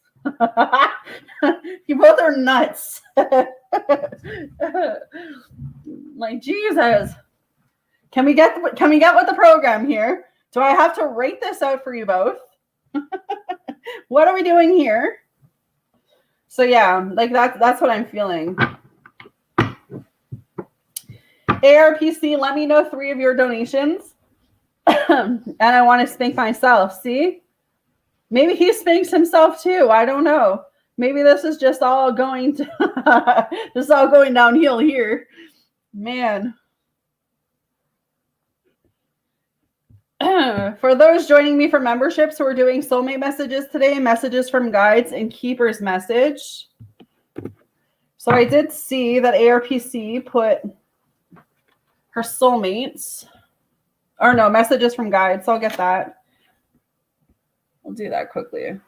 You both are nuts. Like, Jesus. Can we get with the program here? Do I have to write this out for you both? What are we doing here? So yeah, like that's what I'm feeling. ARPC, let me know 3 of your donations. And I want to spank myself. See? Maybe he spanks himself too. I don't know. Maybe this is just all going to just all going downhill here. Man. For those joining me for memberships, we're doing soulmate messages today, messages from guides, and keeper's message. So I did see that ARPC put her soulmates, or no, messages from guides. So I'll get that. I'll do that quickly.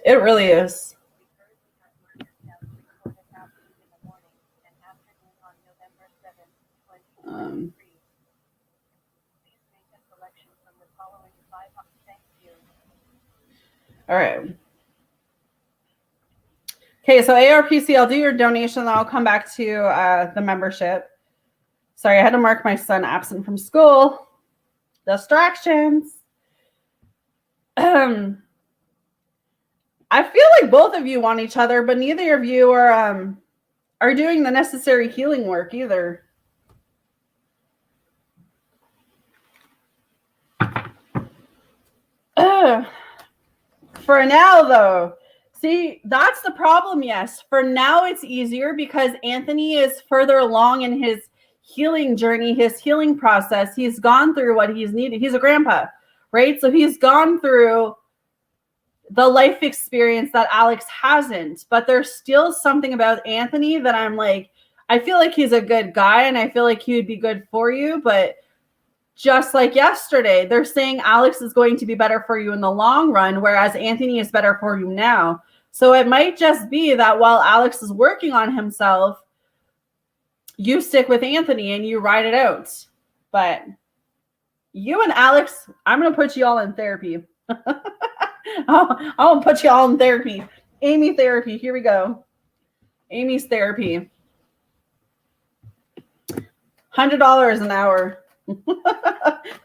It really is. All right. Okay, so ARPC, I'll do your donation, then I'll come back to the membership. Sorry, I had to mark my son absent from school. Distractions. I feel like both of you want each other, but neither of you are doing the necessary healing work either. For now, though, see, that's the problem. Yes, for now it's easier because Anthony is further along in his healing journey, his healing process. He's gone through what he's needed. He's a grandpa, right? So he's gone through the life experience that Alex hasn't. But there's still something about Anthony that I'm like, I feel like he's a good guy and I feel like he would be good for you, but just like yesterday, they're saying Alex is going to be better for you in the long run, whereas Anthony is better for you now. So it might just be that while Alex is working on himself, you stick with Anthony and you ride it out. But you and Alex, I'm going to put you all in therapy. I'll put you all in therapy. Amy therapy. Here we go. Amy's therapy. $100 an hour.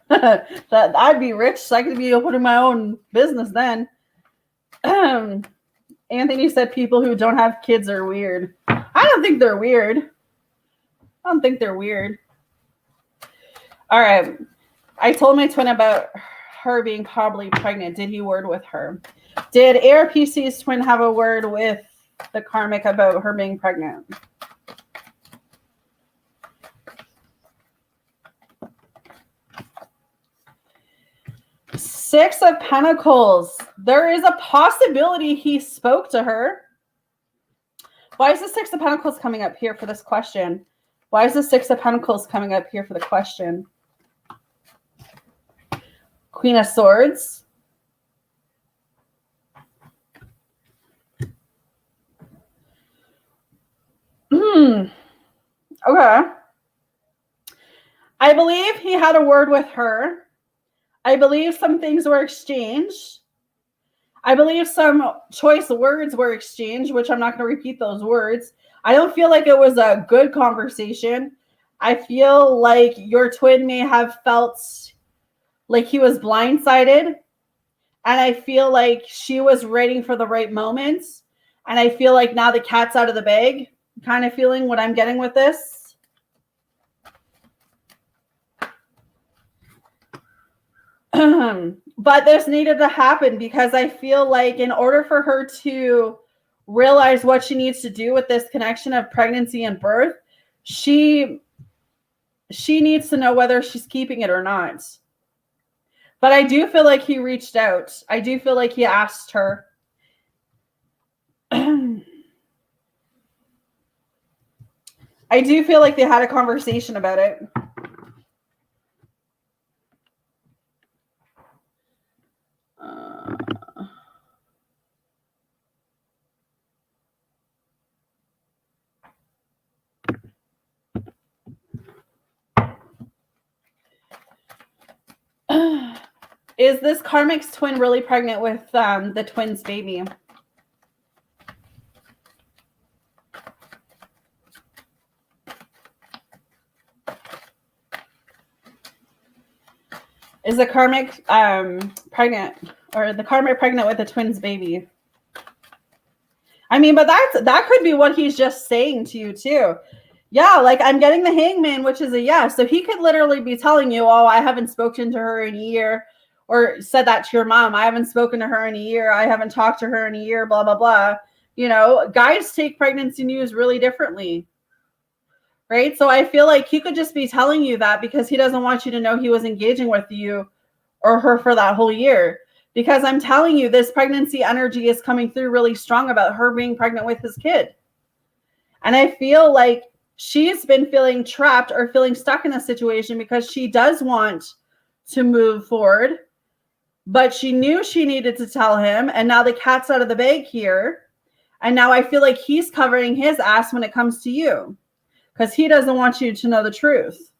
That I'd be rich, so I could be opening my own business then. Anthony said people who don't have kids are weird. I don't think they're weird. All right. I told my twin about her being probably pregnant. Did he word with her? Did ARPC's twin have a word with the karmic about her being pregnant? Six of Pentacles. There is a possibility he spoke to her. Why is the Six of Pentacles coming up here for this question? Why is the Six of Pentacles coming up here for the question? Queen of Swords. Okay. I believe he had a word with her. I believe some things were exchanged. I believe some choice words were exchanged, which I'm not going to repeat those words. I don't feel like it was a good conversation. I feel like your twin may have felt like he was blindsided. And I feel like she was waiting for the right moment. And I feel like now the cat's out of the bag, kind of feeling what I'm getting with this. But this needed to happen because I feel like in order for her to realize what she needs to do with this connection of pregnancy and birth, she needs to know whether she's keeping it or not. But I do feel like he reached out. I do feel like he asked her. I do feel like they had a conversation about it. Is this karmic's twin really pregnant with the twins' baby? Is the karmic pregnant, or the karmic pregnant with the twins' baby? I mean, but that could be what he's just saying to you too. Yeah, like I'm getting the Hangman, which is a yes. So he could literally be telling you, oh, I haven't spoken to her in a year, or said that to your mom. I haven't spoken to her in a year. I haven't talked to her in a year, blah, blah, blah. You know, guys take pregnancy news really differently, right? So I feel like he could just be telling you that because he doesn't want you to know he was engaging with you or her for that whole year. Because I'm telling you, this pregnancy energy is coming through really strong about her being pregnant with his kid. And I feel like she's been feeling trapped or feeling stuck in a situation because she does want to move forward, but she knew she needed to tell him. And now the cat's out of the bag here. And now I feel like he's covering his ass when it comes to you because he doesn't want you to know the truth.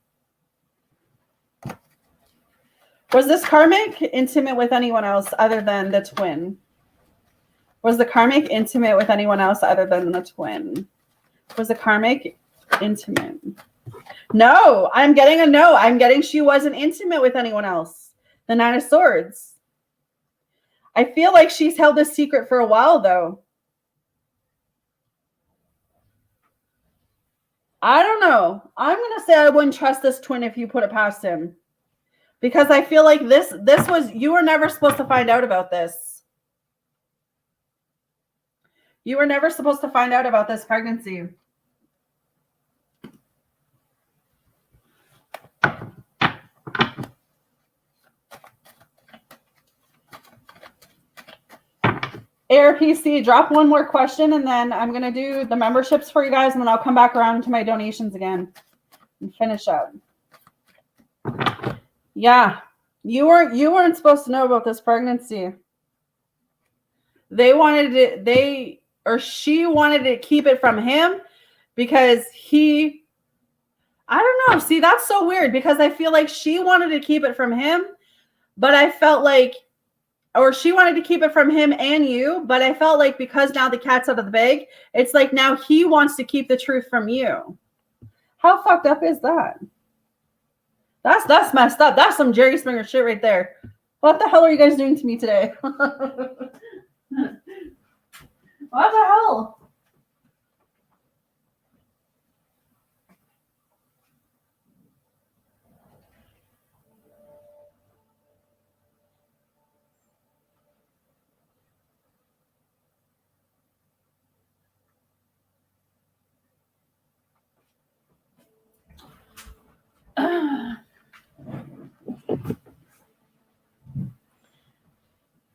Was this karmic intimate with anyone else other than the twin? Was the karmic intimate with anyone else other than the twin? Was the karmic intimate? No, I'm getting a no. I'm getting she wasn't intimate with anyone else. The Nine of Swords. I feel like she's held this secret for a while, though. I don't know. I'm going to say I wouldn't trust this twin if you put it past him. Because I feel like this was, you were never supposed to find out about this. You were never supposed to find out about this pregnancy. ARPC, drop one more question, and then I'm going to do the memberships for you guys, and then I'll come back around to my donations again and finish up. Yeah, you weren't supposed to know about this pregnancy. They wanted it, she wanted to keep it from him because I don't know. See, that's so weird because I feel like she wanted to keep it from him, but I felt like, or she wanted to keep it from him and you, but I felt like because now the cat's out of the bag, it's like now he wants to keep the truth from you. How fucked up is that? That's messed up. That's some Jerry Springer shit right there. What the hell are you guys doing to me today? What the hell?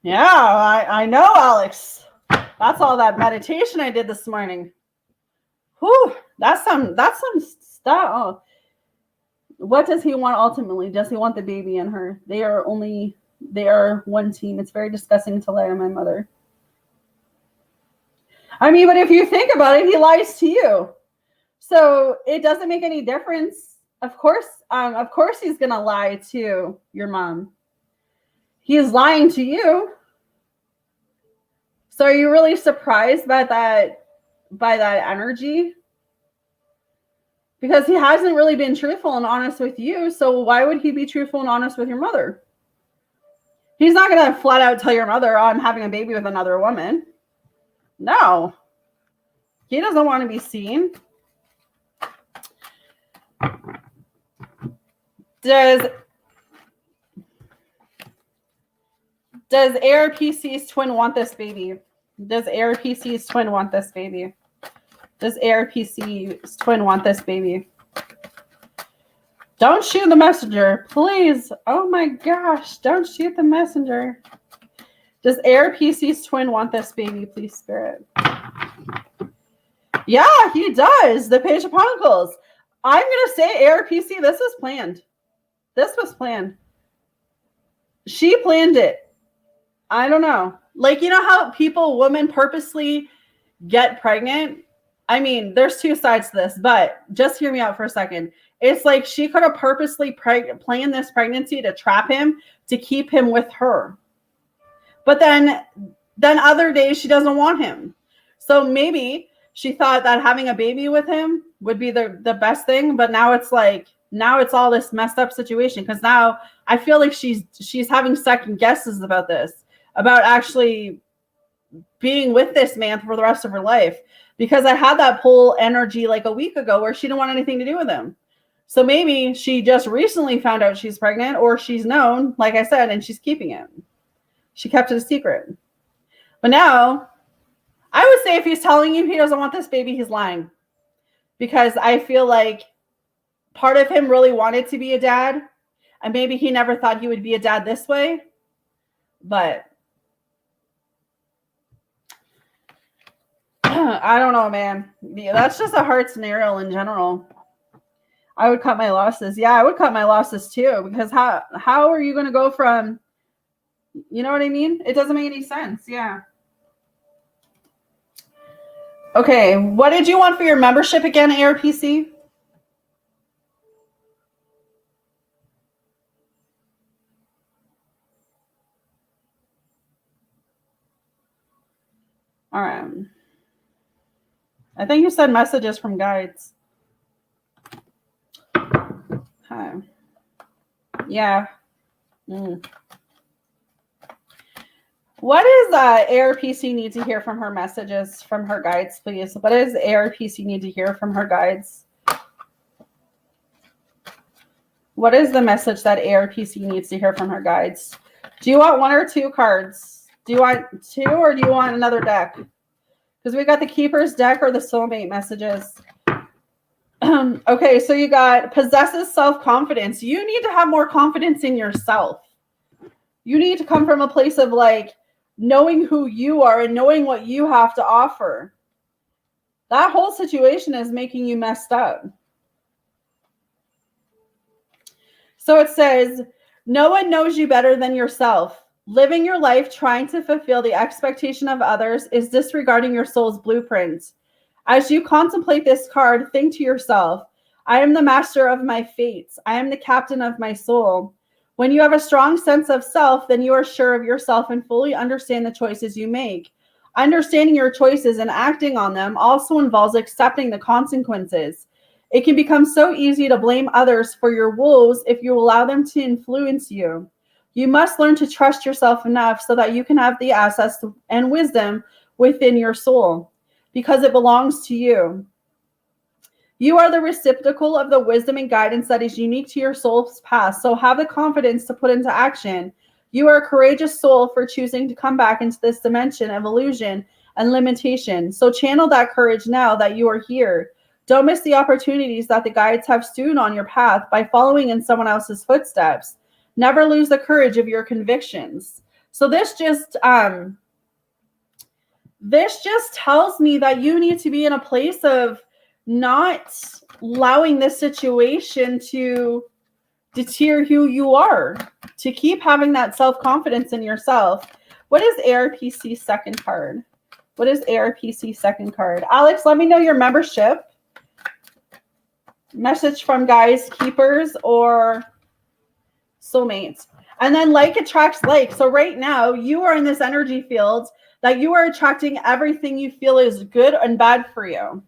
Yeah, I know, Alex. That's all that meditation I did this morning. Whew, that's some stuff. Oh. What does he want ultimately? Does he want the baby and her? They are one team. It's very disgusting to lie to my mother. I mean, but if you think about it, he lies to you. So it doesn't make any difference. Of course he's gonna lie to your mom. He is lying to you. So are you really surprised by that energy? Because he hasn't really been truthful and honest with you. So why would he be truthful and honest with your mother? He's not going to flat out tell your mother, oh, I'm having a baby with another woman. No. He doesn't want to be seen. Does ARPC's twin want this baby? Does ARPC's twin want this baby? Does ARPC's twin want this baby? Don't shoot the messenger, please. Oh my gosh, don't shoot the messenger. Does ARPC's twin want this baby, please, Spirit? Yeah, he does. The Page of Pentacles. I'm going to say ARPC, this was planned. This was planned. She planned it. I don't know. Like, you know how women purposely get pregnant? I mean, there's two sides to this, but just hear me out for a second. It's like she could have purposely planned this pregnancy to trap him, to keep him with her. But then other days she doesn't want him. So maybe she thought that having a baby with him would be the best thing. But now it's like, now it's all this messed up situation. Because now I feel like she's having second guesses about this, about actually being with this man for the rest of her life. Because I had that pull energy like a week ago where she didn't want anything to do with him. So maybe she just recently found out she's pregnant, or she's known, like I said, and she's keeping it. She kept it a secret. But now, I would say if he's telling you he doesn't want this baby, he's lying. Because I feel like part of him really wanted to be a dad. And maybe he never thought he would be a dad this way. But I don't know, man. Yeah, that's just a hard scenario in general. I would cut my losses. Yeah, I would cut my losses too. Because how are you going to go from, you know what I mean? It doesn't make any sense. Yeah. Okay, what did you want for your membership again, ARPC? I think you said messages from guides. Huh. Yeah. Mm. What does ARPC need to hear from her messages from her guides, please? What does ARPC need to hear from her guides? What is the message that ARPC needs to hear from her guides? Do you want 1 or 2 cards? Do you want 2 or do you want another deck? Because we got the Keeper's deck or the Soulmate messages. Okay, so you got possesses self-confidence. You need to have more confidence in yourself. You need to come from a place of like knowing who you are and knowing what you have to offer. That whole situation is making you messed up. So it says, no one knows you better than yourself. Living your life trying to fulfill the expectation of others is disregarding your soul's blueprint. As you contemplate this card, think to yourself, I am the master of my fates. I am the captain of my soul. When you have a strong sense of self, then you are sure of yourself and fully understand the choices you make. Understanding your choices and acting on them also involves accepting the consequences. It can become so easy to blame others for your woes if you allow them to influence you. You must learn to trust yourself enough so that you can have the access and wisdom within your soul, because it belongs to you. You are the receptacle of the wisdom and guidance that is unique to your soul's path, so have the confidence to put into action. You are a courageous soul for choosing to come back into this dimension of illusion and limitation. So channel that courage now that you are here. Don't miss the opportunities that the guides have strewn on your path by following in someone else's footsteps. Never lose the courage of your convictions. So this just tells me that you need to be in a place of not allowing this situation to deter who you are, to keep having that self-confidence in yourself. What is ARPC second card? What is ARPC second card? Alex, let me know your membership. Message from guys, keepers, or soulmates. And then like attracts like. So right now you are in this energy field that you are attracting everything you feel is good and bad for you.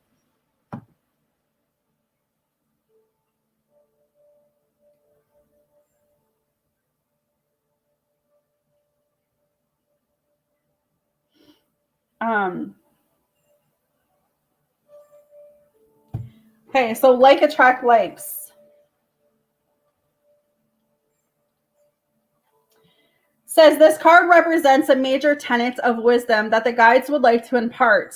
Okay, so like attract likes. Says this card represents a major tenet of wisdom that the guides would like to impart.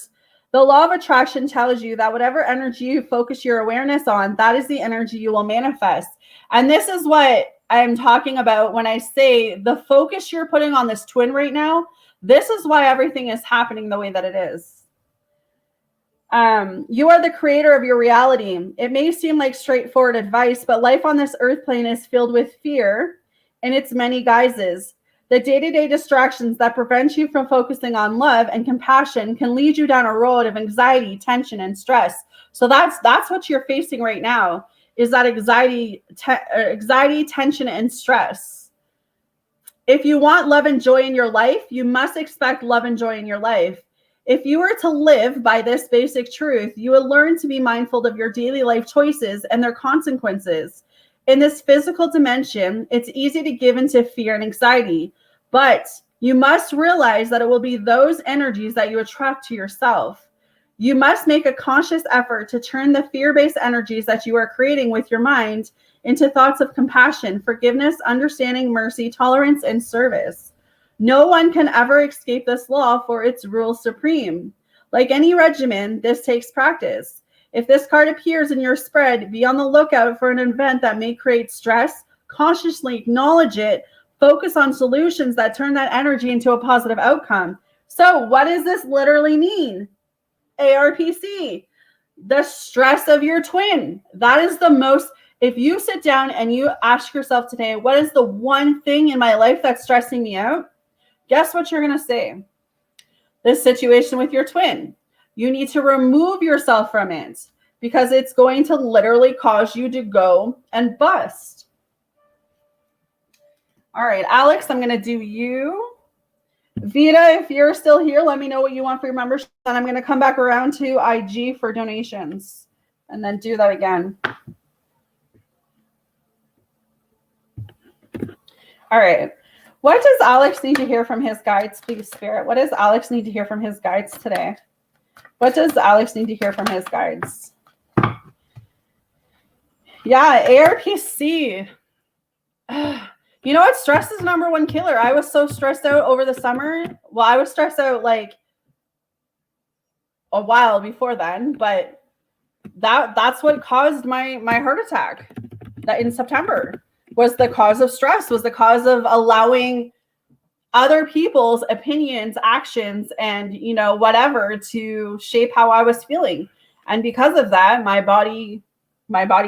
The law of attraction tells you that whatever energy you focus your awareness on, that is the energy you will manifest. And this is what I'm talking about when I say the focus you're putting on this twin right now. This is why everything is happening the way that it is. You are the creator of your reality. It may seem like straightforward advice, but life on this earth plane is filled with fear in its many guises. The day-to-day distractions that prevent you from focusing on love and compassion can lead you down a road of anxiety, tension, and stress. So that's what you're facing right now, is that anxiety, tension, and stress. If you want love and joy in your life, you must expect love and joy in your life. If you were to live by this basic truth, you would learn to be mindful of your daily life choices and their consequences. In this physical dimension, it's easy to give into fear and anxiety, but you must realize that it will be those energies that you attract to yourself. You must make a conscious effort to turn the fear-based energies that you are creating with your mind into thoughts of compassion, forgiveness, understanding, mercy, tolerance, and service. No one can ever escape this law, for its rule supreme. Like any regimen, this takes practice. If this card appears in your spread, be on the lookout for an event that may create stress. Consciously acknowledge it. Focus on solutions that turn that energy into a positive outcome. So what does this literally mean? ARPC, the stress of your twin. That is the most, if you sit down and you ask yourself today, what is the one thing in my life that's stressing me out? Guess what you're going to say? This situation with your twin. You need to remove yourself from it because it's going to literally cause you to go and bust. All right, Alex, I'm going to do you. Vita, if you're still here, let me know what you want for your membership. And I'm going to come back around to IG for donations and then do that again. All right. What does Alex need to hear from his guides, please, Spirit? What does Alex need to hear from his guides today? What does Alex need to hear from his guides? Yeah, ARPC. You know what? Stress is number one killer. I was so stressed out over the summer. Well, I was stressed out like a while before then, but that's what caused my heart attack. That in September was the cause of stress, was the cause of allowing other people's opinions, actions, and whatever to shape how I was feeling. And because of that, my body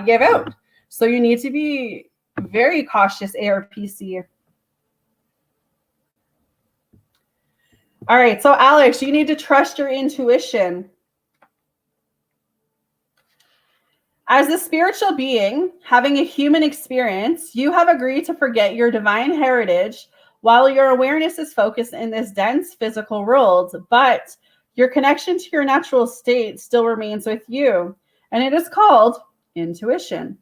gave out. So you need to be very cautious, ARPC. All right, so Alex, you need to trust your intuition. As a spiritual being having a human experience, you have agreed to forget your divine heritage while your awareness is focused in this dense physical world, but your connection to your natural state still remains with you, and it is called intuition.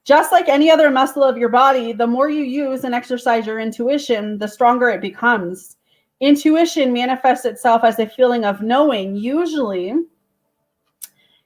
Just like any other muscle of your body, the more you use and exercise your intuition, the stronger it becomes. Intuition manifests itself as a feeling of knowing, usually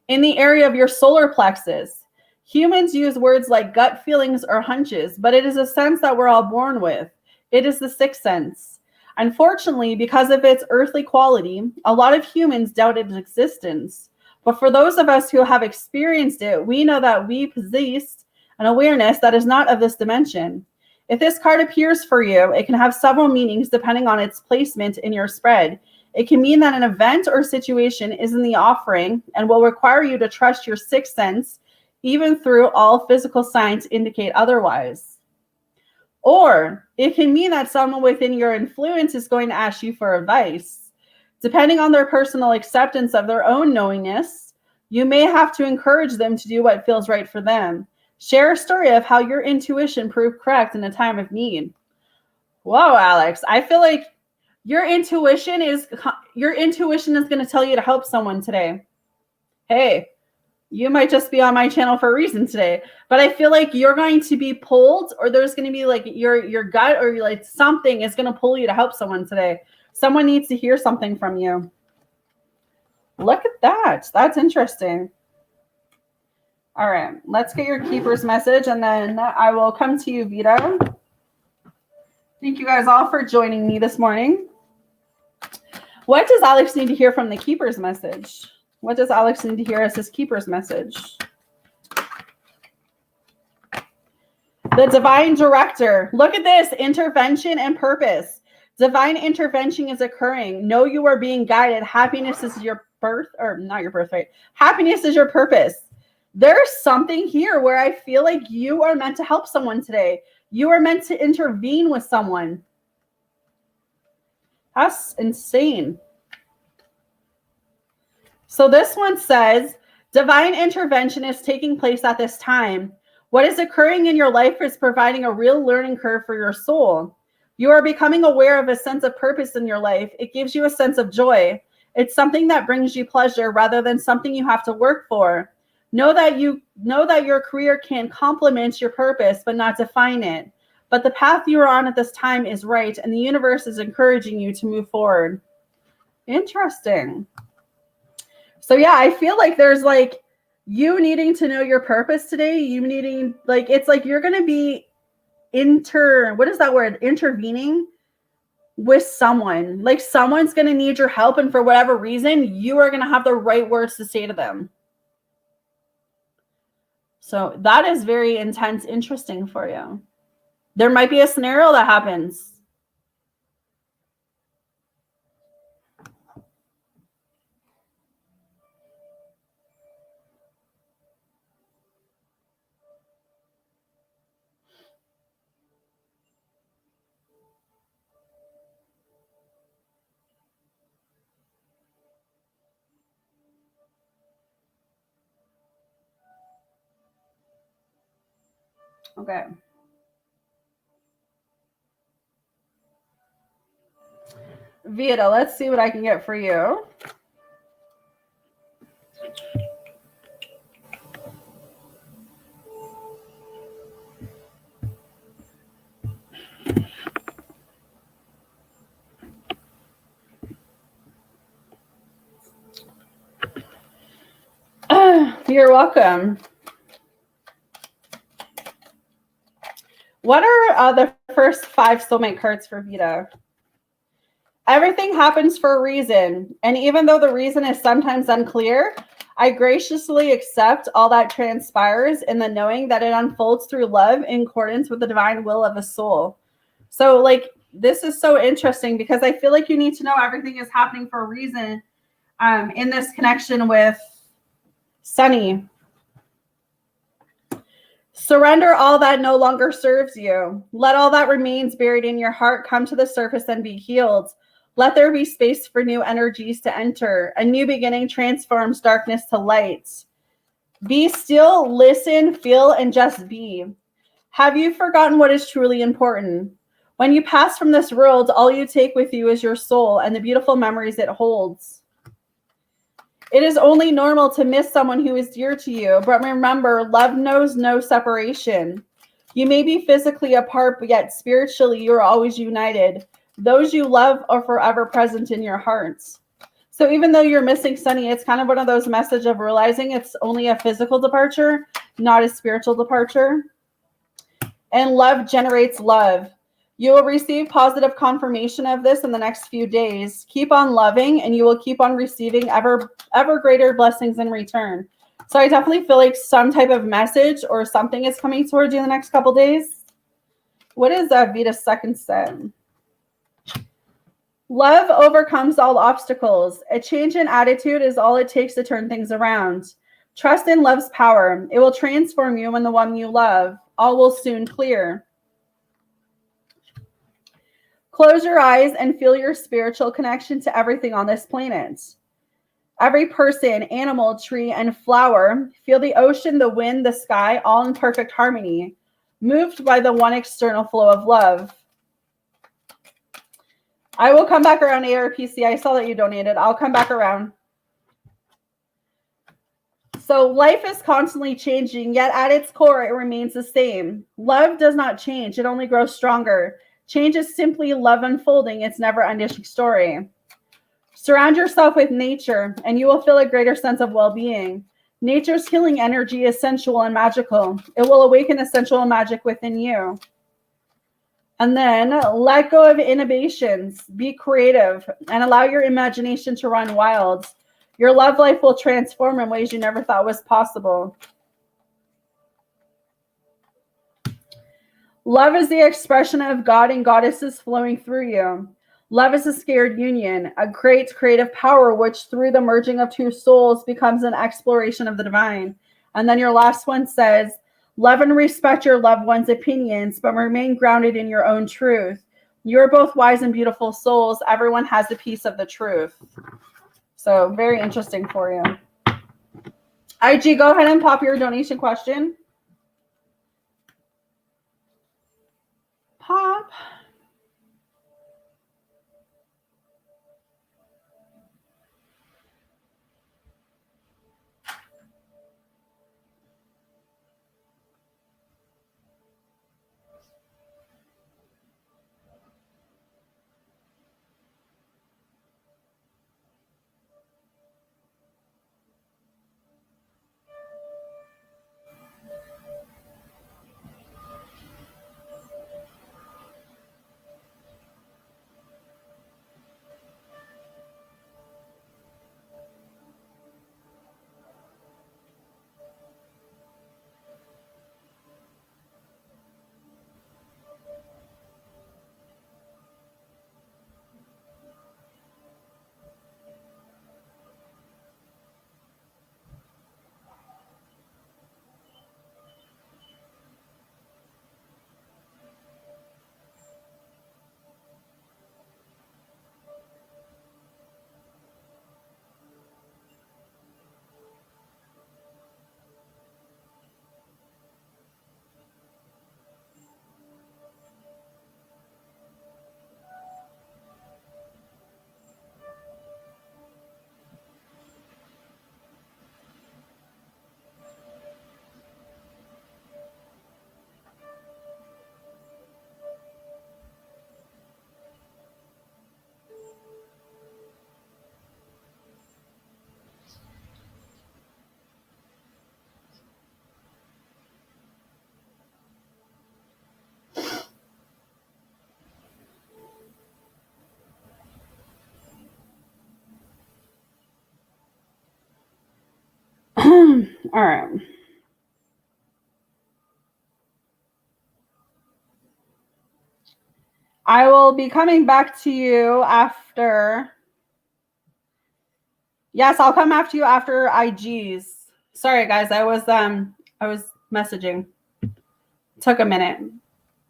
in the area of your solar plexus. Humans use words like gut feelings or hunches, but it is a sense that we're all born with. It is the sixth sense. Unfortunately, because of its earthly quality, a lot of humans doubt its existence. But for those of us who have experienced it, we know that we possess an awareness that is not of this dimension. If this card appears for you, it can have several meanings depending on its placement in your spread. It can mean that an event or situation is in the offering and will require you to trust your sixth sense, even through all physical signs indicate otherwise. Or it can mean that someone within your influence is going to ask you for advice. Depending on their personal acceptance of their own knowingness, you may have to encourage them to do what feels right for them. Share a story of how your intuition proved correct in a time of need. Whoa, Alex, I feel like your intuition is going to tell you to help someone today. Hey, you might just be on my channel for a reason today, but I feel like you're going to be pulled, or there's going to be like your gut or like something is going to pull you to help someone today. Someone needs to hear something from you. Look at that. That's interesting. All right, let's get your keeper's message, and then I will come to you, Vita. Thank you guys all for joining me this morning. What does Alex need to hear from the keeper's message? What does Alex need to hear as his keeper's message? The divine director. Look at this, intervention and purpose. Divine intervention is occurring. Know you are being guided. Happiness is your birth, or not your birthright. Happiness is your purpose. There's something here where I feel like you are meant to help someone today. You are meant to intervene with someone. That's insane. So this one says, divine intervention is taking place at this time. What is occurring in your life is providing a real learning curve for your soul. You are becoming aware of a sense of purpose in your life. It gives you a sense of joy. It's something that brings you pleasure rather than something you have to work for. Know that your career can complement your purpose, but not define it. But the path you are on at this time is right, and the universe is encouraging you to move forward. Interesting. So yeah, I feel like there's like you needing to know your purpose today. You needing, like, it's like you're going to be what is that word? Intervening with someone. Like someone's going to need your help, and for whatever reason, you are going to have the right words to say to them. So that is very intense, interesting for you. There might be a scenario that happens. Okay. Vita, let's see what I can get for you. You're welcome. What are the first 5 soulmate cards for Vita? Everything happens for a reason, and even though the reason is sometimes unclear, I graciously accept all that transpires in the knowing that it unfolds through love in accordance with the divine will of a soul. So, like, this is so interesting because I feel like you need to know everything is happening for a reason in this connection with Sunny. Surrender all that no longer serves you. Let all that remains buried in your heart come to the surface and be healed. Let there be space for new energies to enter. A new beginning transforms darkness to light. Be still, listen, feel, and just be. Have you forgotten what is truly important? When you pass from this world, all you take with you is your soul and the beautiful memories it holds. It is only normal to miss someone who is dear to you, but remember, love knows no separation. You may be physically apart, but yet spiritually you are always united. Those you love are forever present in your hearts. So even though you're missing Sunny, it's kind of one of those messages of realizing it's only a physical departure, not a spiritual departure. And love generates love. You will receive positive confirmation of this in the next few days. Keep on loving, and you will keep on receiving ever greater blessings in return. So I definitely feel like some type of message or something is coming towards you in the next couple days. What is Vita's second set? Love overcomes all obstacles. A change in attitude is all it takes to turn things around. Trust in love's power. It will transform you and the one you love. All will soon clear. Close your eyes and feel your spiritual connection to everything on this planet. Every person, animal, tree, and flower, feel the ocean, the wind, the sky, all in perfect harmony, moved by the one external flow of love. I will come back around, ARPC. I saw that you donated. I'll come back around. So life is constantly changing, yet at its core, it remains the same. Love does not change. It only grows stronger. Change is simply love unfolding its never-ending story. Surround yourself with nature, and you will feel a greater sense of well-being. Nature's healing energy is sensual and magical. It will awaken the sensual magic within you. And then let go of inhibitions. Be creative and allow your imagination to run wild. Your love life will transform in ways you never thought was possible. Love is the expression of God and goddesses flowing through you. Love is a scared union, a great creative power which through the merging of two souls becomes an exploration of the divine. And then your last one says, love and respect your loved one's opinions, but remain grounded in your own truth. You're both wise and beautiful souls. Everyone has a piece of the truth. So very interesting for you. IG, go ahead and pop your donation question. Pop. All right. I will be coming back to you after. Yes, I'll come after you after IGs. Sorry, guys. I was messaging. Took a minute.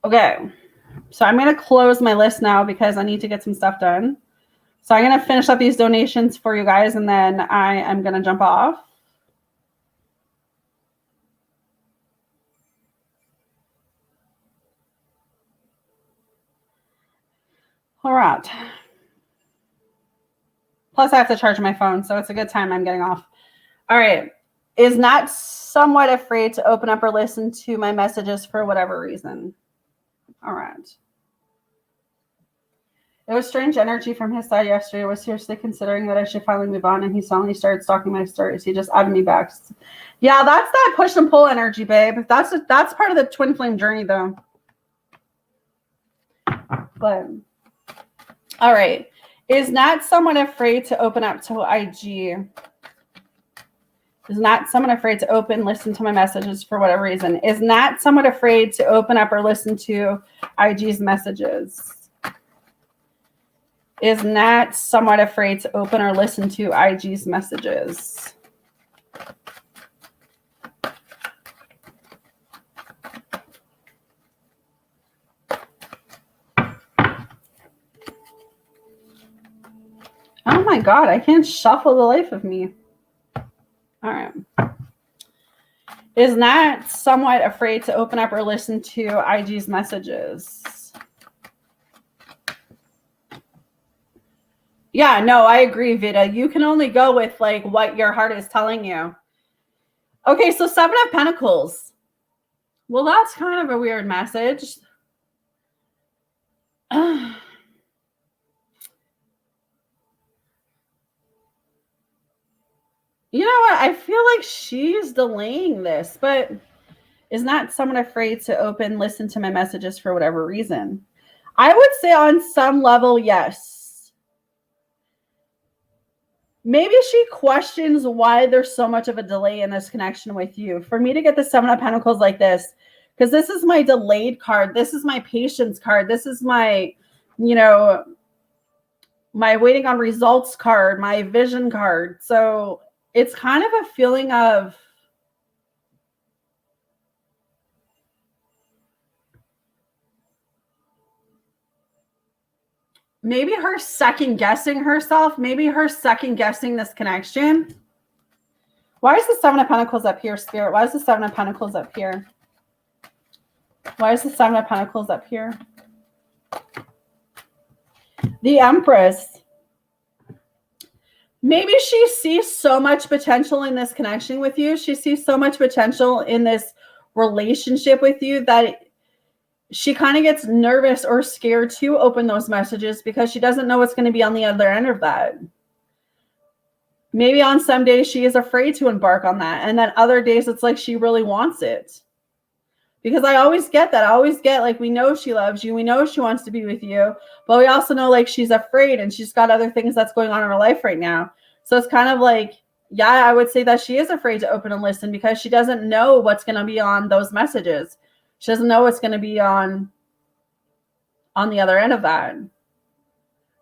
Okay. So I'm going to close my list now because I need to get some stuff done. So I'm going to finish up these donations for you guys, and then I am going to jump off. All right. Plus, I have to charge my phone, so it's a good time I'm getting off. All right. Is not somewhat afraid to open up or listen to my messages for whatever reason. All right. It was strange energy from his side yesterday. I was seriously considering that I should finally move on, and he suddenly started stalking my stories. He just added me back. Yeah, that's that push and pull energy, babe. That's part of the twin flame journey, though. But all right. Is not someone afraid to open up to IG? Is not someone afraid to listen to my messages for whatever reason? Is not someone afraid to open up or listen to IG's messages? Is not somewhat afraid to open or listen to IG's messages? Oh my God, I can't shuffle the life of me. All right. Is not somewhat afraid to open up or listen to IG's messages? Yeah, no, I agree, Vida. You can only go with like what your heart is telling you. Okay, so 7 of Pentacles. Well, that's kind of a weird message. You know what? I feel like she's delaying this, but is not someone afraid to listen to my messages for whatever reason? I would say on some level, yes. Maybe she questions why there's so much of a delay in this connection with you. For me to get the 7 of Pentacles like this, because this is my delayed card. This is my patience card. This is my, my waiting on results card, my vision card. So it's kind of a feeling of maybe her second guessing herself, maybe her second guessing this connection. Why is the 7 of Pentacles up here, Spirit? Why is the 7 of Pentacles up here? Why is the 7 of Pentacles up here? The Empress. Maybe she sees so much potential in this connection with you. She sees so much potential in this relationship with you that she kind of gets nervous or scared to open those messages because she doesn't know what's going to be on the other end of that. Maybe on some days she is afraid to embark on that. And then other days it's like she really wants it. Because I always get that. I always get like, we know she loves you. We know she wants to be with you. But we also know like she's afraid and she's got other things that's going on in her life right now. So it's kind of like, yeah, I would say that she is afraid to open and listen because she doesn't know what's going to be on those messages. She doesn't know what's going to be on the other end of that.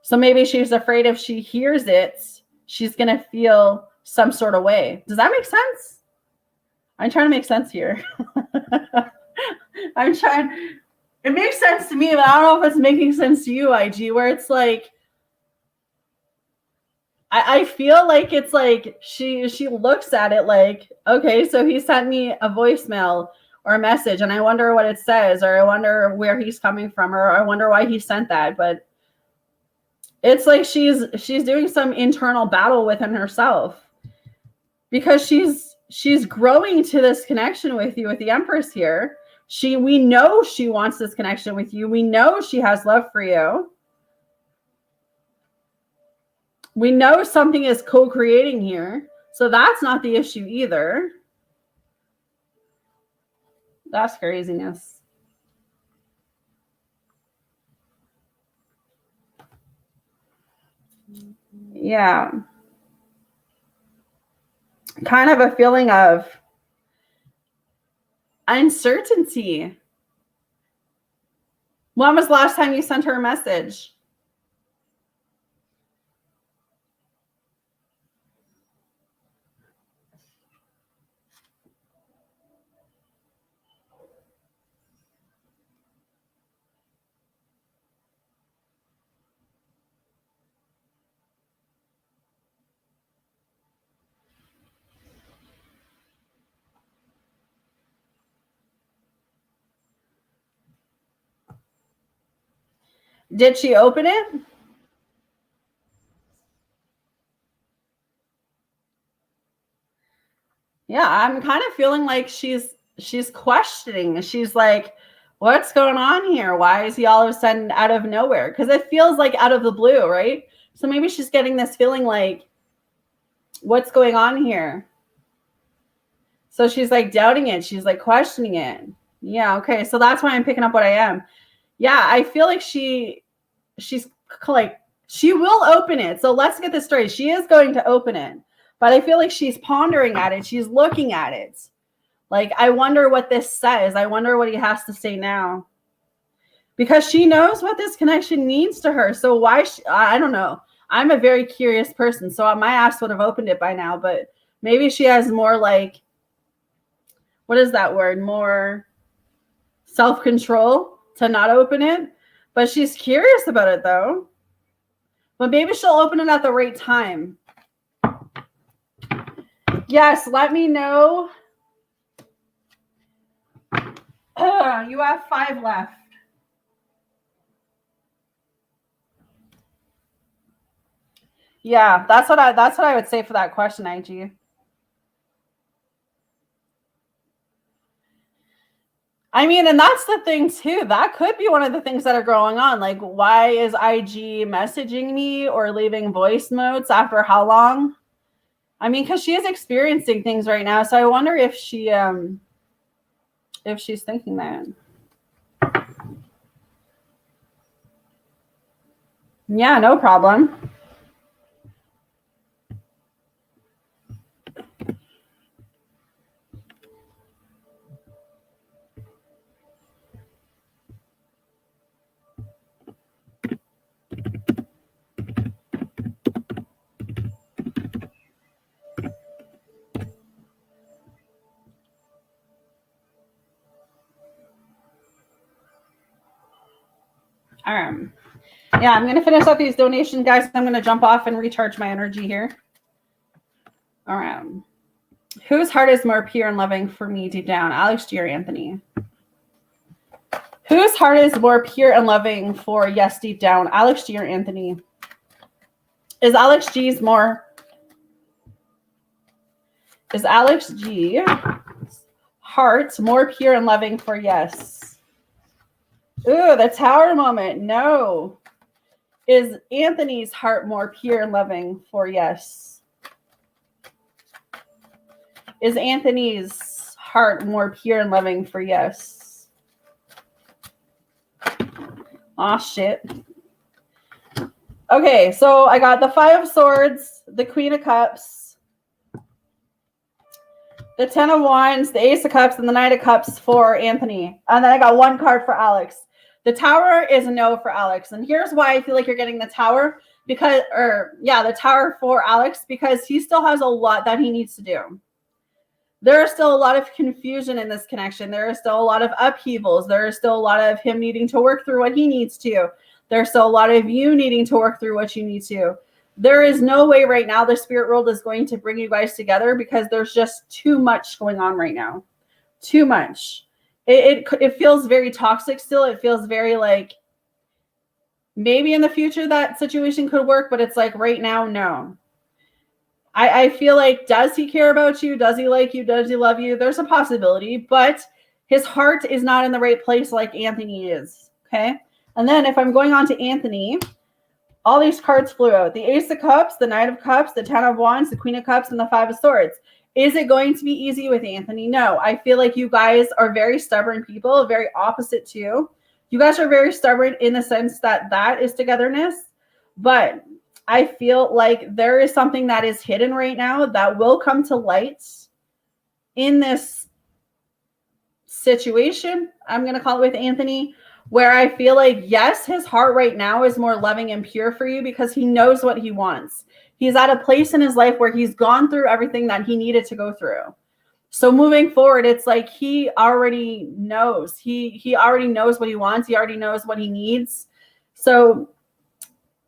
So maybe she's afraid if she hears it, she's going to feel some sort of way. Does that make sense? I'm trying to make sense here. It makes sense to me, but I don't know if it's making sense to you, IG, where it's like, I feel like it's like she looks at it like, okay, so he sent me a voicemail or a message and I wonder what it says, or I wonder where he's coming from, or I wonder why he sent that. But it's like she's doing some internal battle within herself because she's growing to this connection with you with the Empress here. We know she wants this connection with you. We know she has love for you. We know something is co-creating here. So that's not the issue either. That's craziness. Yeah. kind of a feeling of uncertainty. When was the last time you sent her a message? Did she open it? Yeah, I'm kind of feeling like she's questioning. She's like, what's going on here? Why is he all of a sudden out of nowhere? Because it feels like out of the blue, right? So maybe she's getting this feeling like, what's going on here? So she's like doubting it. She's like questioning it. Yeah, okay. So that's why I'm picking up what I am. Yeah, I feel like she's like, she will open it. So let's get this straight. She is going to open it. But I feel like she's pondering at it. She's looking at it. Like, I wonder what this says. I wonder what he has to say now. Because she knows what this connection means to her. So why, I don't know. I'm a very curious person. So my ass would have opened it by now. But maybe she has more like, what is that word? More self-control to not open it. But she's curious about it though. But maybe she'll open it at the right time. Yes, let me know. You have 5 left. Yeah, that's what I would say for that question, IG. I mean, and that's the thing too. That could be one of the things that are going on. Like, why is IG messaging me or leaving voice notes after how long? I mean, because she is experiencing things right now. So I wonder if she's thinking that. Yeah, no problem. Yeah, I'm going to finish up these donations, guys. I'm going to jump off and recharge my energy here. All right. Whose heart is more pure and loving for me deep down, Alex G or Anthony? Whose heart is more pure and loving for yes deep down, Alex G or Anthony? Is Alex G's heart more pure and loving for yes? Ooh, the Tower moment. No. Is Anthony's heart more pure and loving for yes? Is Anthony's heart more pure and loving for yes? Aw, shit. Okay, so I got the 5 of Swords, the Queen of Cups, the 10 of Wands, the Ace of Cups, and the Knight of Cups for Anthony. And then I got 1 card for Alex. The Tower is a no for Alex. And here's why I feel like you're getting the Tower. The Tower for Alex, because he still has a lot that he needs to do. There is still a lot of confusion in this connection. There is still a lot of upheavals. There is still a lot of him needing to work through what he needs to. There's still a lot of you needing to work through what you need to. There is no way right now the spirit world is going to bring you guys together because there's just too much going on right now. Too much. It feels very toxic still. It feels very like maybe in the future that situation could work, but it's like right now, no. I feel like, does he care about you? Does he like you? Does he love you? There's a possibility, but his heart is not in the right place like Anthony is, okay? And then if I'm going on to Anthony, all these cards flew out. The Ace of Cups, the Knight of Cups, the 10 of Wands, the Queen of Cups, and the 5 of Swords. Is it going to be easy with Anthony? No. I feel like you guys are very stubborn people, very opposite too. You guys are very stubborn in the sense that is togetherness, but I feel like there is something that is hidden right now that will come to light in this situation, I'm going to call it, with Anthony, where I feel like, yes, his heart right now is more loving and pure for you because he knows what he wants. He's at a place in his life where he's gone through everything that he needed to go through. So moving forward, it's like he already knows. He already knows what he wants. He already knows what he needs. So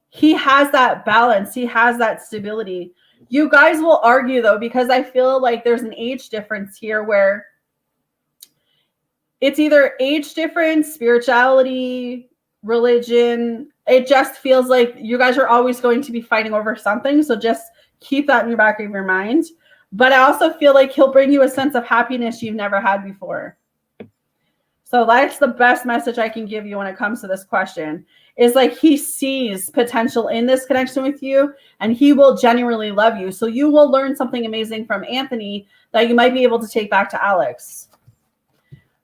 he has that balance. He has that stability. You guys will argue, though, because I feel like there's an age difference here where it's either age difference, spirituality, religion. It just feels like you guys are always going to be fighting over something. So just keep that in your back of your mind. But I also feel like he'll bring you a sense of happiness you've never had before. So that's the best message I can give you when it comes to this question, is like he sees potential in this connection with you and he will genuinely love you. So you will learn something amazing from Anthony that you might be able to take back to Alex.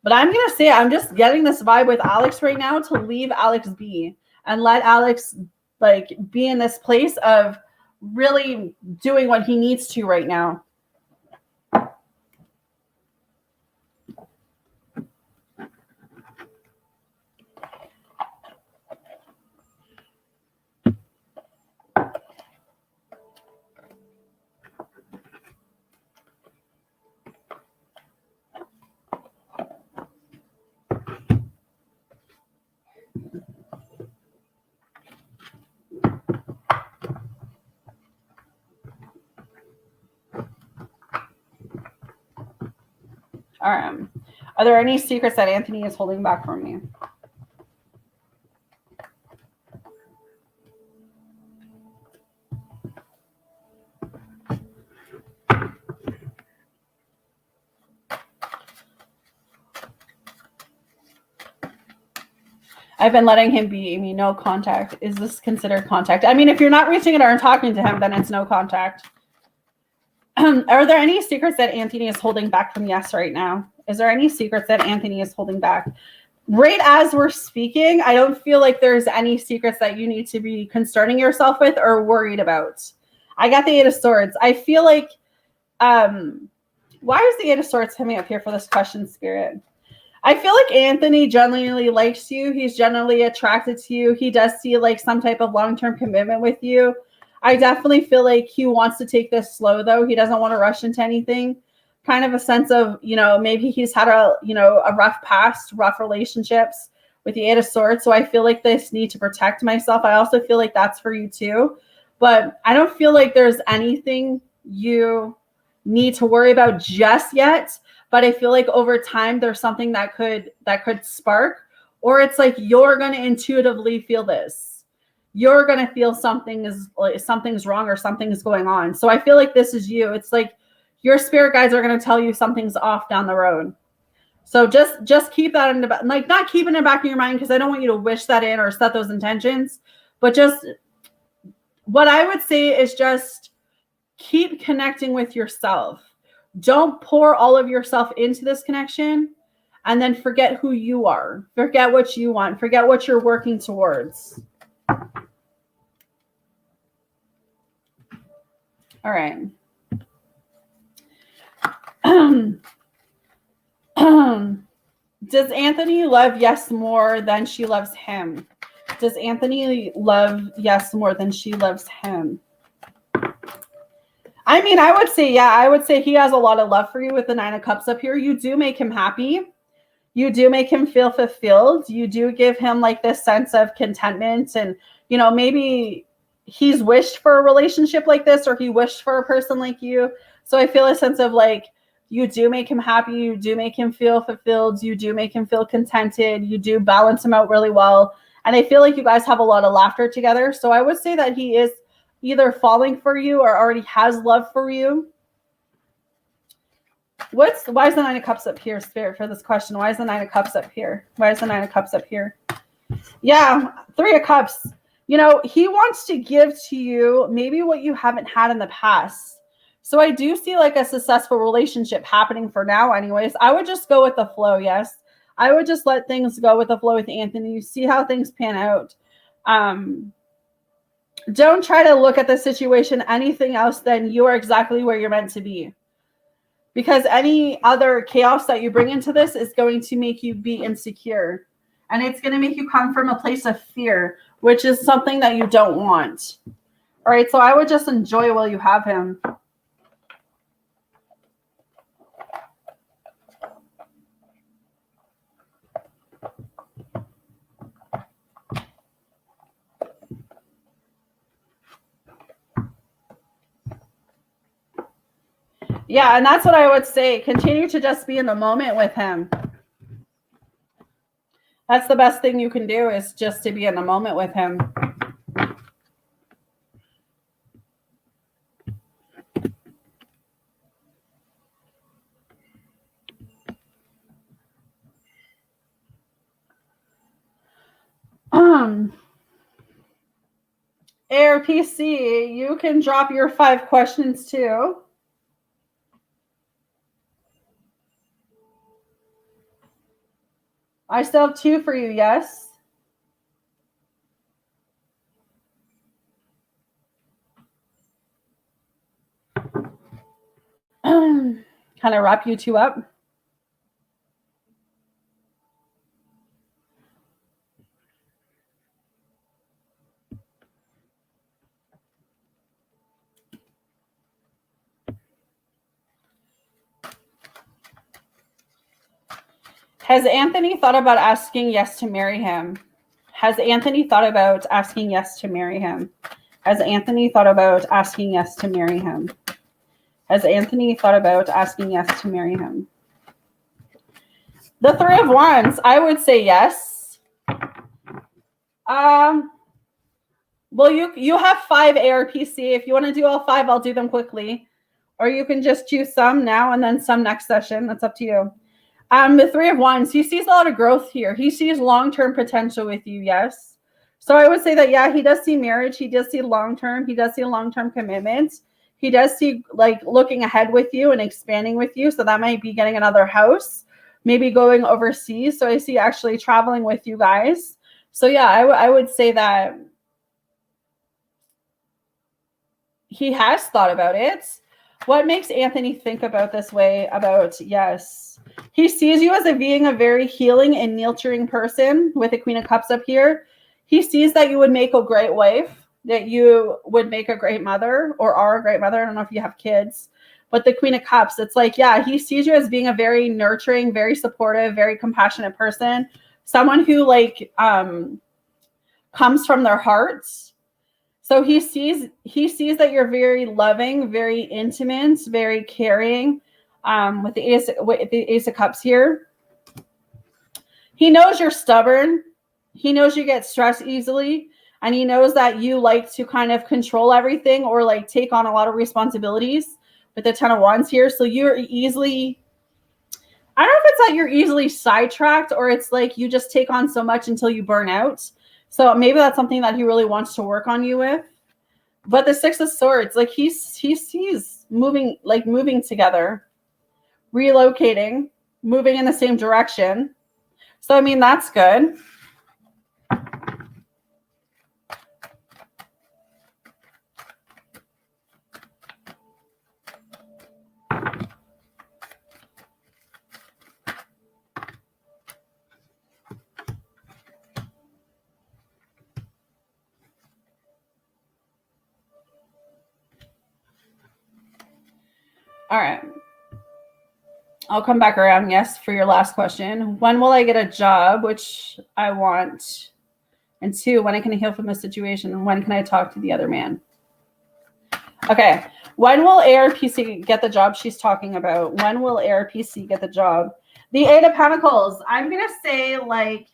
But I'm going to say, I'm just getting this vibe with Alex right now to leave Alex be and let Alex like be in this place of really doing what he needs to right now. All right. Are there any secrets that Anthony is holding back from me? I've been letting him be, Amy, no contact. Is this considered contact? I mean, if you're not reaching out or talking to him, then it's no contact. Are there any secrets that Anthony is holding back from Yes right now? Is there any secrets that Anthony is holding back? Right as we're speaking, I don't feel like there's any secrets that you need to be concerning yourself with or worried about. I got the Eight of Swords. I feel like, why is the Eight of Swords coming up here for this question, Spirit? I feel like Anthony genuinely likes you. He's generally attracted to you. He does see like some type of long-term commitment with you. I definitely feel like he wants to take this slow, though. He doesn't want to rush into anything. Kind of a sense of, maybe he's had a rough past, rough relationships with the Eight of Swords. So I feel like this need to protect myself. I also feel like that's for you too. But I don't feel like there's anything you need to worry about just yet. But I feel like over time there's something that could spark, or it's like you're going to intuitively feel this. You're going to feel something's wrong or something's going on. So I feel like this is you. It's like your spirit guides are going to tell you something's off down the road. So just keep that in the back, like not keep it in the back of your mind, because I don't want you to wish that in or set those intentions. But just what I would say is just keep connecting with yourself. Don't pour all of yourself into this connection and then forget who you are. Forget what you want. Forget what you're working towards. All right. Does Anthony love Yes more than she loves him? Does Anthony love Yes more than she loves him? I mean, I would say, yeah, I would say he has a lot of love for you with the Nine of Cups up here. You do make him happy. You do make him feel fulfilled. You do give him like this sense of contentment. And, maybe he's wished for a relationship like this, or he wished for a person like you. So I feel a sense of like, you do make him happy. You do make him feel fulfilled. You do make him feel contented. You do balance him out really well. And I feel like you guys have a lot of laughter together. So I would say that he is either falling for you or already has love for you. Why is the Nine of Cups up here, Spirit, for this question? Why is the Nine of Cups up here? Why is the Nine of Cups up here? Yeah, Three of Cups. He wants to give to you maybe what you haven't had in the past. So I do see like a successful relationship happening for now anyways. I would just go with the flow, yes. I would just let things go with the flow with Anthony. You see how things pan out. Don't try to look at the situation anything else than you are exactly where you're meant to be. Because any other chaos that you bring into this is going to make you be insecure. And it's going to make you come from a place of fear, which is something that you don't want. All right, so I would just enjoy while you have him. Yeah, and that's what I would say. Continue to just be in the moment with him. That's the best thing you can do, is just to be in the moment with him. ARPC, you can drop your 5 questions too. I still have 2 for you, yes. Kind of wrap you 2 up. Has Anthony thought about asking yes to marry him? Has Anthony thought about asking yes to marry him? Has Anthony thought about asking yes to marry him? Has Anthony thought about asking yes to marry him? The 3 of Wands, I would say yes. Well, you have 5 ARPC. If you want to do all 5, I'll do them quickly. Or you can just choose some now and then some next session. That's up to you. The 3 of Wands, he sees a lot of growth here. He sees long-term potential with you, yes. So I would say that, yeah, he does see marriage. He does see long-term. He does see long-term commitment. He does see, like, looking ahead with you and expanding with you. So that might be getting another house, maybe going overseas. So I see actually traveling with you guys. So, yeah, I would say that he has thought about it. What makes Anthony think about this way about yes? He sees you as being a very healing and nurturing person with the Queen of Cups up here. He sees that you would make a great wife, that you would make a great mother or are a great mother. I don't know if you have kids, but the Queen of Cups, it's like, yeah, he sees you as being a very nurturing, very supportive, very compassionate person, someone who like comes from their hearts. So he sees that you're very loving, very intimate, very caring. With the Ace of Cups here, he knows you're stubborn. He knows you get stressed easily, and he knows that you like to kind of control everything or like take on a lot of responsibilities with the 10 of Wands here. So you're easily, I don't know if it's that you're easily sidetracked or it's like you just take on so much until you burn out. So maybe that's something that he really wants to work on you with. But the 6 of Swords, like he sees moving together, relocating, moving in the same direction. So, I mean, that's good. All right. I'll come back around, yes, for your last question. When will I get a job, which I want? And 2, when I can heal from the situation? And when can I talk to the other man? Okay. When will ARPC get the job she's talking about? When will ARPC get the job? The 8 of Pentacles. I'm going to say like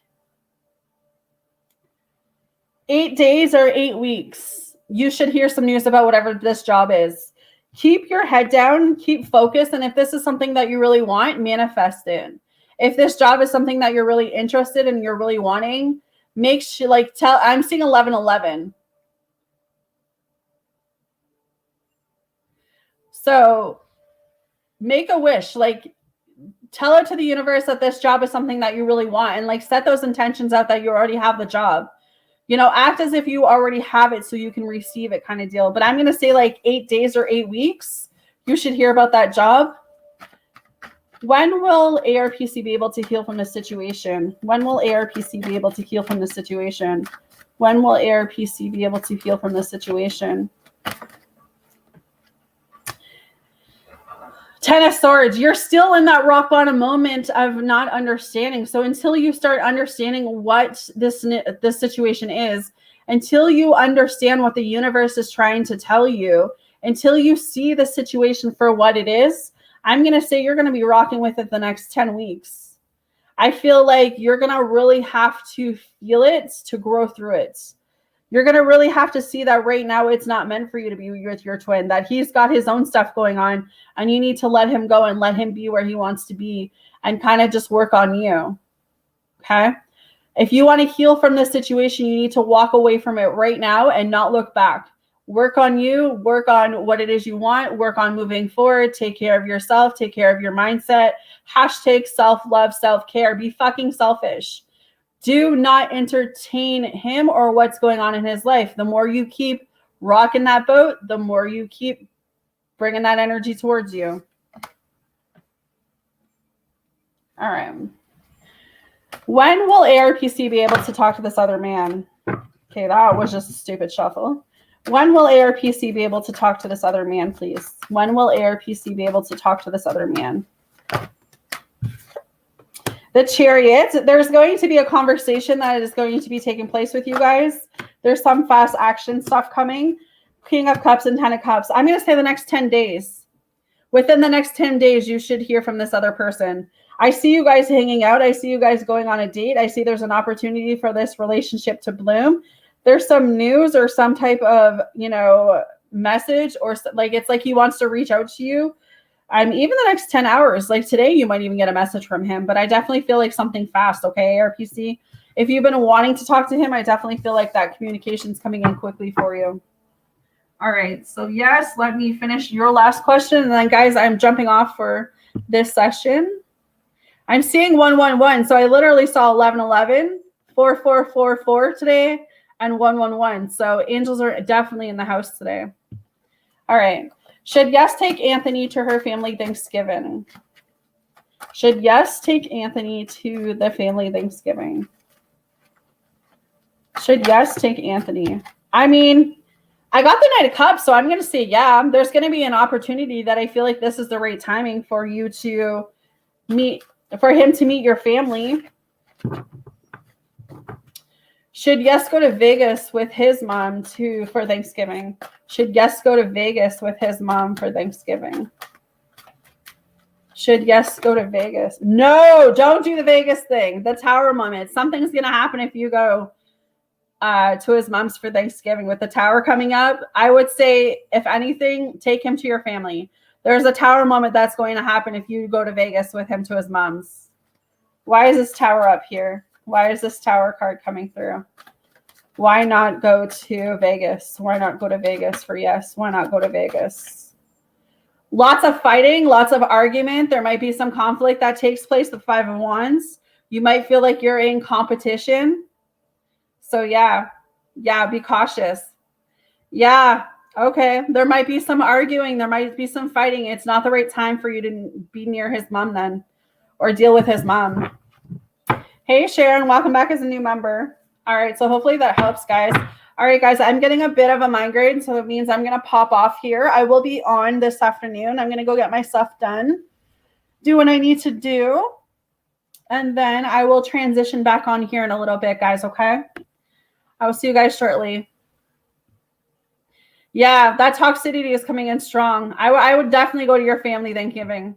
8 days or 8 weeks. You should hear some news about whatever this job is. Keep your head down, keep focused, and if this is something that you really want, manifest it. If this job is something that you're really interested in, you're really wanting, make sure, like, I'm seeing 1111. So make a wish, like, tell it to the universe that this job is something that you really want, and like set those intentions out that you already have the job. Act as if you already have it so you can receive it kind of deal. But I'm going to say like 8 days or 8 weeks, you should hear about that job. When will ARPC be able to heal from this situation? When will ARPC be able to heal from this situation? When will ARPC be able to heal from this situation? 10 of Swords, you're still in that rock bottom moment of not understanding. So until you start understanding what this situation is, until you understand what the universe is trying to tell you, until you see the situation for what it is, I'm going to say you're going to be rocking with it the next 10 weeks. I feel like you're going to really have to feel it to grow through it. You're going to really have to see that right now it's not meant for you to be with your twin, that he's got his own stuff going on, and you need to let him go and let him be where he wants to be and kind of just work on you. Okay? If you want to heal from this situation, you need to walk away from it right now and not look back. Work on you, work on what it is you want, work on moving forward, take care of yourself, take care of your mindset. Hashtag self-love, self-care. Be fucking selfish. Do not entertain him or what's going on in his life. The more you keep rocking that boat, the more you keep bringing that energy towards you. All right. When will ARPC be able to talk to this other man? Okay, that was just a stupid shuffle. When will ARPC be able to talk to this other man, please? When will ARPC be able to talk to this other man? The Chariot, there's going to be a conversation that is going to be taking place with you guys. There's some fast action stuff coming. King of Cups and 10 of Cups. I'm going to say the next 10 days. Within the next 10 days, you should hear from this other person. I see you guys hanging out. I see you guys going on a date. I see there's an opportunity for this relationship to bloom. There's some news or some type of, message, or like it's like he wants to reach out to you. Even the next 10 hours, like today, you might even get a message from him, but I definitely feel like something fast. Okay, ARPC. If you've been wanting to talk to him, I definitely feel like that communication's coming in quickly for you. All right. So yes, let me finish your last question. And then guys, I'm jumping off for this session. I'm seeing 111. So I literally saw 1111, 4444 today, and 111. So angels are definitely in the house today. All right. Should Yes take Anthony to her family Thanksgiving? Should Yes take Anthony to the family Thanksgiving? Should Yes take Anthony? I got the Knight of Cups, so I'm going to say yeah. There's going to be an opportunity that I feel like this is the right timing for you to meet, for him to meet your family. Should Yes go to Vegas with his mom for Thanksgiving? Should Yes go to Vegas with his mom for Thanksgiving? Should Yes go to Vegas? No, don't do the Vegas thing. The Tower moment. Something's going to happen if you go to his mom's for Thanksgiving. With the Tower coming up, I would say, if anything, take him to your family. There's a Tower moment that's going to happen if you go to Vegas with him to his mom's. Why is this Tower up here? Why is this Tower card coming through? Why not go to Vegas? Why not go to Vegas for Yes? Why not go to Vegas? Lots of fighting, lots of argument. There might be some conflict that takes place with 5 of Wands. You might feel like you're in competition. So yeah, be cautious. Yeah, okay. There might be some arguing. There might be some fighting. It's not the right time for you to be near his mom then, or deal with his mom. Hey, Sharon, welcome back as a new member. All right, so hopefully that helps, guys. All right, guys, I'm getting a bit of a migraine, so it means I'm going to pop off here. I will be on this afternoon. I'm going to go get my stuff done, do what I need to do, and then I will transition back on here in a little bit, guys, okay? I will see you guys shortly. Yeah, that toxicity is coming in strong. I would definitely go to your family Thanksgiving.